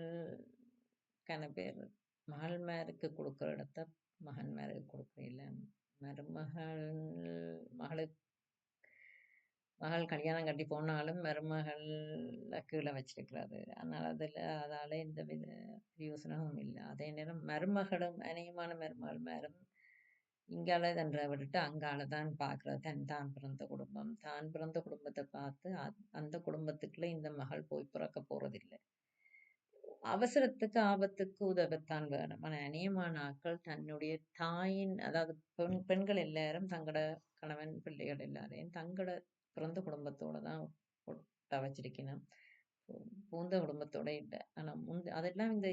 பேர் மகள்மாருக்கு கொடுக்குற இடத்த மகன்மாருக்கு கொடுக்குற இல்ல மருமகள் மகளுக்கு மகள் கல்யாணம் கட்டி போனாலும் மருமகள் கீழே வச்சிருக்கிறாரு. அதனால அதால எந்த வித பிரயோசனமும் இல்லை. அதே நேரம் மருமகளும் அநேகமான மருமகள் இங்கால தன்ற விட்டுட்டு அங்கால தான் பார்க்கறது. தான் பிறந்த குடும்பம் தான் பிறந்த குடும்பத்தை பார்த்து அந்த குடும்பத்துக்குள்ள இந்த மகள் போய் பிறக்க போறதில்லை. அவசரத்துக்கு ஆபத்துக்கு உதவத்தான் வேணும். ஆனா அநேகமான ஆட்கள் தன்னுடைய தாயின் அதாவது பெண்கள் எல்லாரும் தங்களோட கணவன் பிள்ளைகள் எல்லாரையும் தங்களோட பிறந்த குடும்பத்தோட தான் ஒட்ட வச்சிருக்கணும். பூந்த குடும்பத்தோட இல்லை. ஆனா அதெல்லாம் இந்த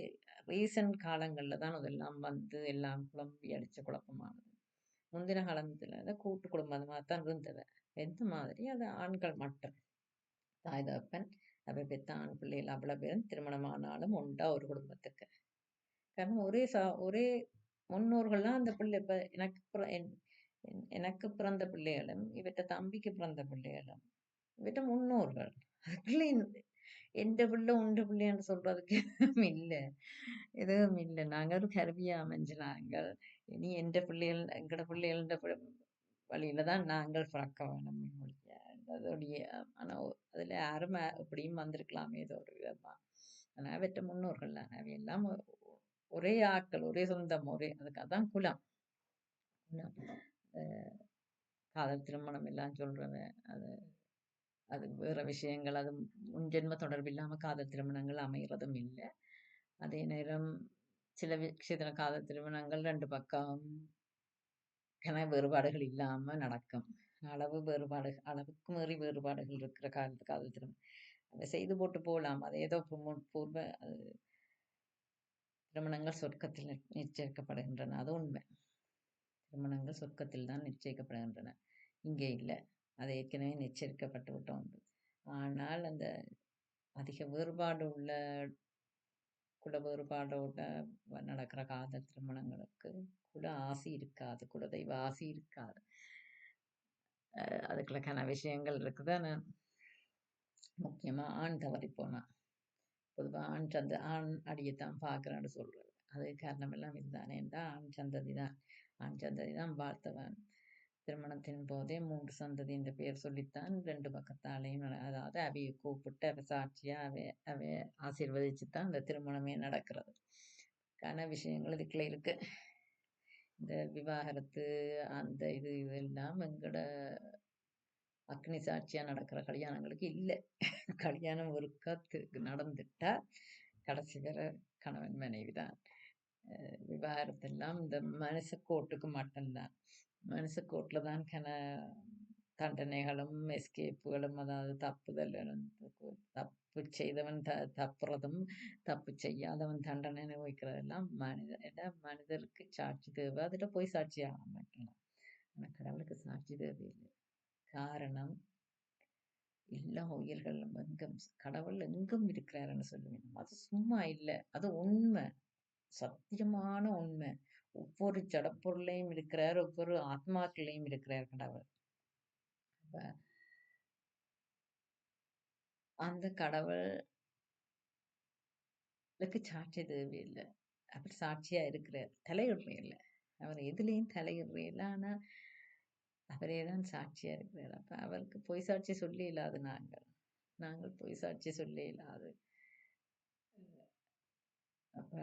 ரீசன்ட் காலங்கள்ல தான் அதெல்லாம் வந்து எல்லாம் குழம்பி அடிச்ச குழப்பமானது. முந்தின காலத்துல கூட்டு குடும்பமா தான் இருந்தது. எந்த மாதிரி அது ஆண்கள் மட்டும் தாய் தகப்பன் அவை பெத்த ஆண் பிள்ளைகள் அவ்வளவு பேரும் திருமணமானாலும் உண்டா ஒரு குடும்பத்துக்கு. காரணம் ஒரே முன்னோர்கள்லாம் அந்த பிள்ளை இப்ப எனக்கு பிறந்த பிள்ளைகளும் இவற்ற தம்பிக்கு பிறந்த பிள்ளைகளும் இவற்ற முன்னோர்கள். அதுக்குள்ள எந்த பிள்ளை உண்டு பிள்ளைன்னு சொல்றதுக்கு இல்லை, எதுவும் இல்லை. நாங்க ஒரு கருவியா அமைஞ்சு நாங்கள் இனி எந்த பிள்ளைகள் எங்கட பிள்ளைகள வழியில தான் நாங்கள் பிறக்க வேணும். அதோடைய ஆனா அதுல யாரும் எப்படியும் வந்திருக்கலாமே ஏதோ ஒரு விதமா. ஆனா அவற்ற முன்னோர்கள் தான் அவை எல்லாம் ஒரே ஆட்கள், ஒரே சொந்தம், அதுக்கு அதான் குலம். காதல் திருமணம் எல்லாம் சொல்றது அது அது வேற விஷயங்கள். அது முன்ஜென்ம தொடர்பு இல்லாம காதல் திருமணங்கள் அமைகிறதும் இல்லை. அதே நேரம் சில விஷயத்துல காதல் திருமணங்கள் ரெண்டு பக்கம் வேறுபாடுகள் இல்லாம நடக்கும். அளவுக்கு மீறி வேறுபாடுகள் இருக்கிற காதல் திருமணம் அதை செய்து போட்டு போகலாம். அது ஏதோ பூர்வ திருமணங்கள் சொர்க்கத்தில் நிச்சயிக்கப்படுகின்றன. அது உண்மை. திருமணங்கள் சொர்க்கத்தில் தான் நிச்சயிக்கப்படுகின்றன. இங்கே இல்லை. அது ஏற்கனவே நிச்சயிக்கப்பட்டு விட்டோம். ஆனால் அந்த அதிக வேறுபாடு உள்ள குல வேறுபாடோட நடக்கிற காதல் திருமணங்களுக்கு குல ஆசி இருக்காது, குலதெய்வ ஆசி இருக்காது. அதுக்குள்ளக்கான விஷயங்கள் இருக்குதானே. முக்கியமா ஆண் தவறி போனா பொதுவா ஆண் அடியைத்தான் பார்க்கிறேன்னு சொல்றது. அது காரணம் எல்லாம் இதுதானே என்றால் ஆண் சந்ததி தான் வாழ்த்தவன். திருமணத்தின் போதே 3 சந்ததி என்ற பெயர் சொல்லித்தான் 2 பக்கத்தாலையும் அதாவது அவையை கூப்பிட்டு அவை சாட்சியா அவைய ஆசீர்வதிச்சுத்தான் இந்த திருமணமே நடக்கிறது. விஷயங்கள் இதுக்குள்ள இருக்கு. இந்த விவாகரத்து அந்த இதெல்லாம் எங்கட அக்னி சாட்சியா நடக்கிற கல்யாணங்களுக்கு இல்லை. கல்யாணம் ஒருக்கா நடந்துட்டா கடைசி வரை கணவன் மனைவி தான். விவாகரத்தெல்லாம் இந்த மனுஷ கோட்டுக்கு மட்டும்தான். மனுஷ கோட்டில் தான் தண்டனைகளும் எஸ்கேப்புகளும், அதாவது தப்புதல் தப்பு செய்தவன் தப்புறதும் தப்பு செய்யாதவன் தண்டனை அனுபவிக்கிறதெல்லாம் மனிதருக்கு சாட்சி தேவை. அதுல போய் சாட்சி ஆக மாட்டலாம். ஆனா கடவுளுக்கு சாட்சி தேவையில்லை. காரணம் எல்லா உயிர்களும் கடவுள் எங்கும் இருக்கிறாருன்னு சொல்லுவேன். அது சும்மா இல்லை, அது உண்மை, சத்தியமான உண்மை. ஒவ்வொரு ஜடப்பொருளையும் இருக்கிறார், ஒவ்வொரு ஆத்மாக்களையும் இருக்கிறார் கடவுள். அந்த கடவுளுக்கு சாட்சி தேவையில்லை. அவர் சாட்சியா இருக்கிறார், தலையிடுறையில. அவர் எதுலேயும் தலையிடுறையில. ஆனா அவரே தான் சாட்சியா இருக்கிறார். அப்ப அவருக்கு பொய் சாட்சி சொல்லி இல்லாது. நாங்கள் பொய் சாட்சி சொல்லி இல்லாது. அப்ப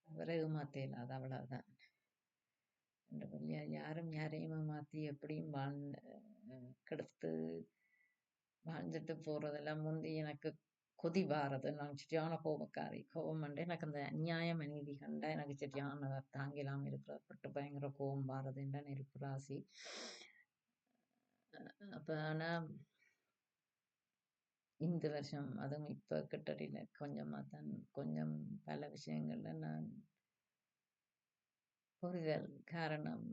அவரை ஏமாத்த இல்லாது, அவ்வளவுதான். யாரும் யாரையும் ஏமாத்தி எப்படியும் கெடுத்து வாழ்ந்துட்டு போறதெல்லாம் முந்தி எனக்கு கொதி வாரது. நான் சரியான கோபக்காரி. கோபம் வந்து எனக்கு அந்த அநியாயம் அநீதி கண்டா எனக்கு சரியான தாங்கிலாம இருக்கிறப்பட்டு பயங்கர கோபம் வாரது என்ற நெருப்பு ராசி. அப்ப ஆனா இந்த வருஷம் அதுவும் இப்ப கிட்டடியில கொஞ்சமா தான் கொஞ்சம் பல விஷயங்கள்ல நான் புரிதல். காரணம்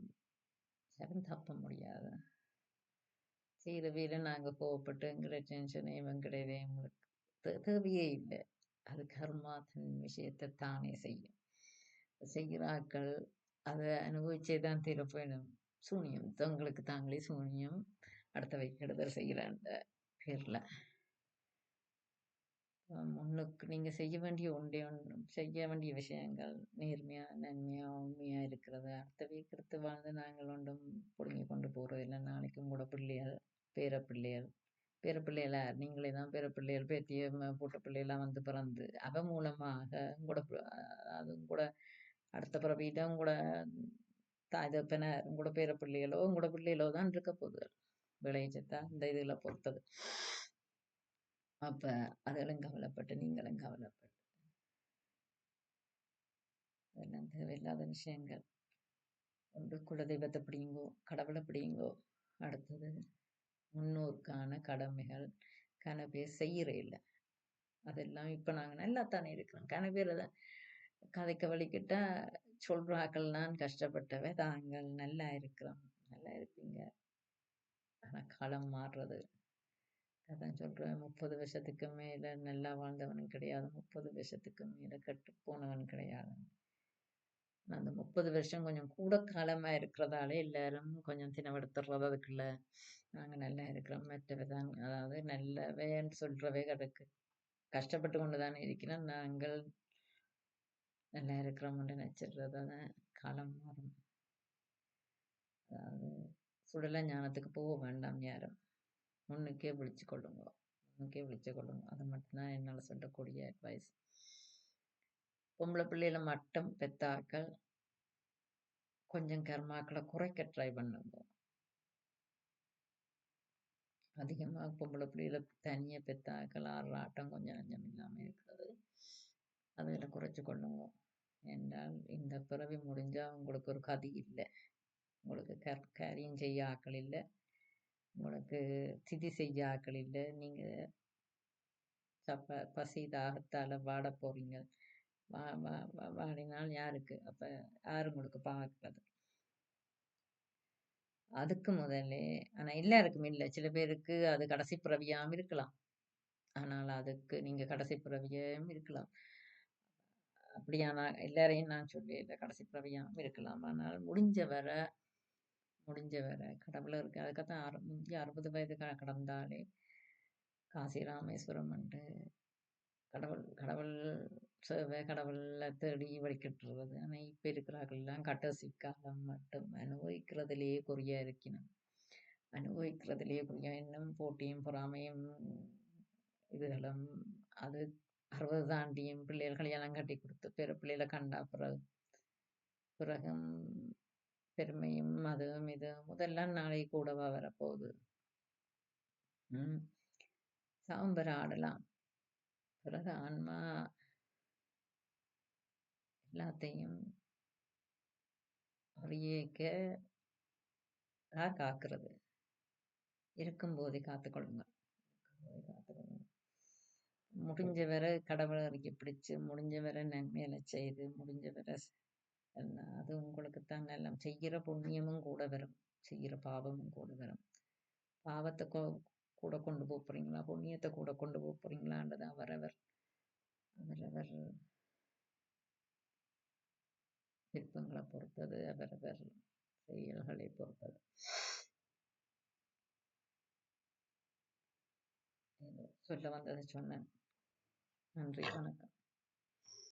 யாரும் தப்ப முடியாது. செய்கிற வேலை நாங்க கோவப்பட்டு எங்களோட டென்ஷனையும் எங்களோட எங்களுக்கு தேவையே இல்லை. அது கர்மா தன் விஷயத்தை தானே செய்யும். செய்கிறார்கள் அதை அனுபவிச்சே தான் தீரப்போயிடும். சூனியம் தங்களுக்கு தாங்களே சூனியம் அடுத்தவை கெடுதல் செய்கிறாங்க. பேர்ல. முன்னுக்கு நீங்க செய்ய வேண்டிய ஒன்றே ஒன்று செய்ய வேண்டிய விஷயங்கள் நேர்மையா, நன்மையா, உண்மையா இருக்கிறது. அடுத்த வீக்கெடுத்து வாழ்ந்து நாங்கள் ஒன்றும் புடுங்கிக் கொண்டு போறதில்ல. நாளைக்கு உங்களோட பிள்ளைகள், பேரப்பிள்ளைகள் பேரப்பிள்ளைகள நீங்களே தான் பேரப்பிள்ளைகள், பேத்திய பூட்ட பிள்ளையெல்லாம் வந்து பிறந்து, அவ மூலமாக உங்களோட அது உங்களோட அடுத்த பிறவியில உங்களோட தாய் தகப்பனார், உங்களோட பேரப்பிள்ளைகளோ, உங்களோட பிள்ளைகளோ தான் இருக்க போகுது. விளைச்சத்தா இந்த இதுல பொறுத்தது. அப்ப அதுகளும் கவலைப்பட்டு, நீங்களும் கவலைப்பட்டு, அதெல்லாம் தேவையில்லாத விஷயங்கள். ஒன்று குலதெய்வத்தை பிடிங்கோ, கடவுளை பிடிங்கோ. அடுத்தது முன்னோருக்கான கடமைகள் பேர் செய்யற இல்லை. அதெல்லாம் இப்ப நாங்க நல்லா தானே இருக்கிறோம். பேர் அதை கதைக்க வலிக்கிட்டா சொல்றாக்கள் நான் கஷ்டப்பட்டவை தாங்கள் நல்லா இருக்கிறோம், நல்லா இருப்பீங்க. ஆனா காலம் மாறுறது. அதான் சொல்றேன், 30 வருஷத்துக்கு மேல நல்லா வாழ்ந்தவனும் கிடையாது, 30 வருஷத்துக்கு மேல கெட்டு போனவன் கிடையாது. அந்த 30 வருஷம் கொஞ்சம் கூட காலமா இருக்கிறதாலே எல்லாரும் கொஞ்சம் தினவெடுத்துறது அதுக்குள்ள. நாங்க நல்லா இருக்கிறோம், மற்றவைதான் அதாவது நல்லவேன்னு சொல்றவை கிடக்கு கஷ்டப்பட்டு கொண்டுதானே இருக்கிறோம். நாங்கள் நல்லா இருக்கிறோம்னு நினைச்சிடுறதான காலம் மாறும். அதாவது சுடல ஞானத்துக்கு போக வேண்டாம் யாரும். முன்னுக்கே விழிச்சு கொள்ளுங்க, முன்னுக்கே விழிச்சு கொள்ளுங்க. அது மட்டும்தான் என்னால் சொல்லக்கூடிய அட்வைஸ். பொம்பளை பிள்ளையில மட்டும் பெத்தாக்கள் கொஞ்சம் கர்மாக்களை குறைக்க ட்ரை பண்ணுங்க. அதிகமாக பொம்பளை பிள்ளையில தனியாக பெத்தாக்கள் ஆடுற ஆட்டம் கொஞ்சம் நஞ்சம் இல்லாமல் இருக்கிறது. அதில் குறைச்சு கொள்ளுங்க. என்றால் இந்த பிறவி முடிஞ்சா உங்களுக்கு ஒரு கதி இல்லை, உங்களுக்கு காரியம் செய்ய ஆக்கள் இல்லை, உங்களுக்கு திதி செய்ய ஆக்கள் இல்லை. நீங்க பசி தாகத்தால வாட போறீங்க. வாடினால் யாருக்கு? அப்ப யாரு உங்களுக்கு பார்க்கறது? அதுக்கு முதல்ல ஆனா எல்லாருக்கும் இல்லை, சில பேருக்கு அது கடைசி பிறவியாம இருக்கலாம். ஆனால் அதுக்கு நீங்க கடைசி பிறவியும் இருக்கலாம். அப்படியானா எல்லாரையும் நான் சொல்லி கடைசி பிறவியாம இருக்கலாம். ஆனால் முடிஞ்ச வர கடவுள இருக்கு. அதுக்காகத்தான் 60 வயது கடந்தாலே காசி ராமேஸ்வரம் என்று கடவுள் சேவை, கடவுளை தேடி வழிகட்டுறது. ஆனா இப்ப இருக்கிறார்கள் எல்லாம் கடைசி காலம் மட்டும் அனுபவிக்கிறதுலேயே குறியா இருக்கணும். அனுபவிக்கிறதுலேயே குறியா இன்னும் போட்டியும் பொறாமையும் இதுகளும். அது 60 தாண்டியும் பிள்ளைகள் கல்யாணம் கட்டி கொடுத்து பிள்ளைகளை கண்டா பிறகும் பெருமையும் அதுவும் இது முதல்லாம் நாளை கூடவா வரப்போகுது. சாம்பர் ஆடலாம், பிறகு ஆன்மா எல்லாத்தையும் அறியேக்க காக்கிறது. இருக்கும்போதே காத்துக்கொள்ளுங்க, முடிஞ்ச வரை கடவுளை அறிக்கை பிடிச்சு, முடிஞ்ச வரை நன்மையில செய்து, முடிஞ்ச வரை அது உங்களுக்குத்தான் எல்லாம் செய்கிற புண்ணியமும் கூட வரும், செய்கிற பாவமும் கூட வரும். பாவத்தை கூட கொண்டு போறீங்களா, புண்ணியத்தை கூட கொண்டு போறீங்களான்றது அவரவர் விருப்பங்களை பொறுத்தது, அவரவர் செயல்களை பொறுத்தது. சொல்ல வந்ததை சொன்னேன். நன்றி, வணக்கம்.